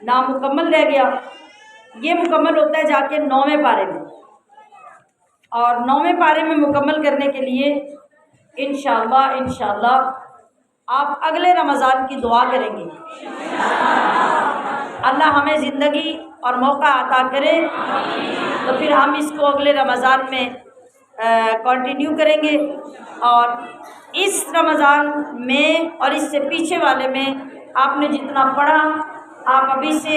نامکمل رہ گیا. یہ مکمل ہوتا ہے جا کے 9ویں پارے میں، اور 9ویں پارے میں مکمل کرنے کے لیے انشاءاللہ آپ اگلے رمضان کی دعا کریں گے. اللہ ہمیں زندگی اور موقع عطا کرے تو پھر ہم اس کو اگلے رمضان میں کنٹینیو کریں گے. اور اس رمضان میں اور اس سے پیچھے والے میں آپ نے جتنا پڑھا، آپ ابھی سے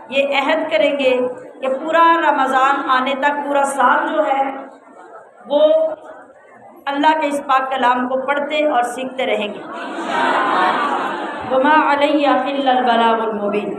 یہ عہد کریں گے کہ پورا رمضان آنے تک، پورا سال جو ہے وہ اللہ کے اس پاک کلام کو پڑھتے اور سیکھتے رہیں گے. وما علیہ الا البلاغ المبین.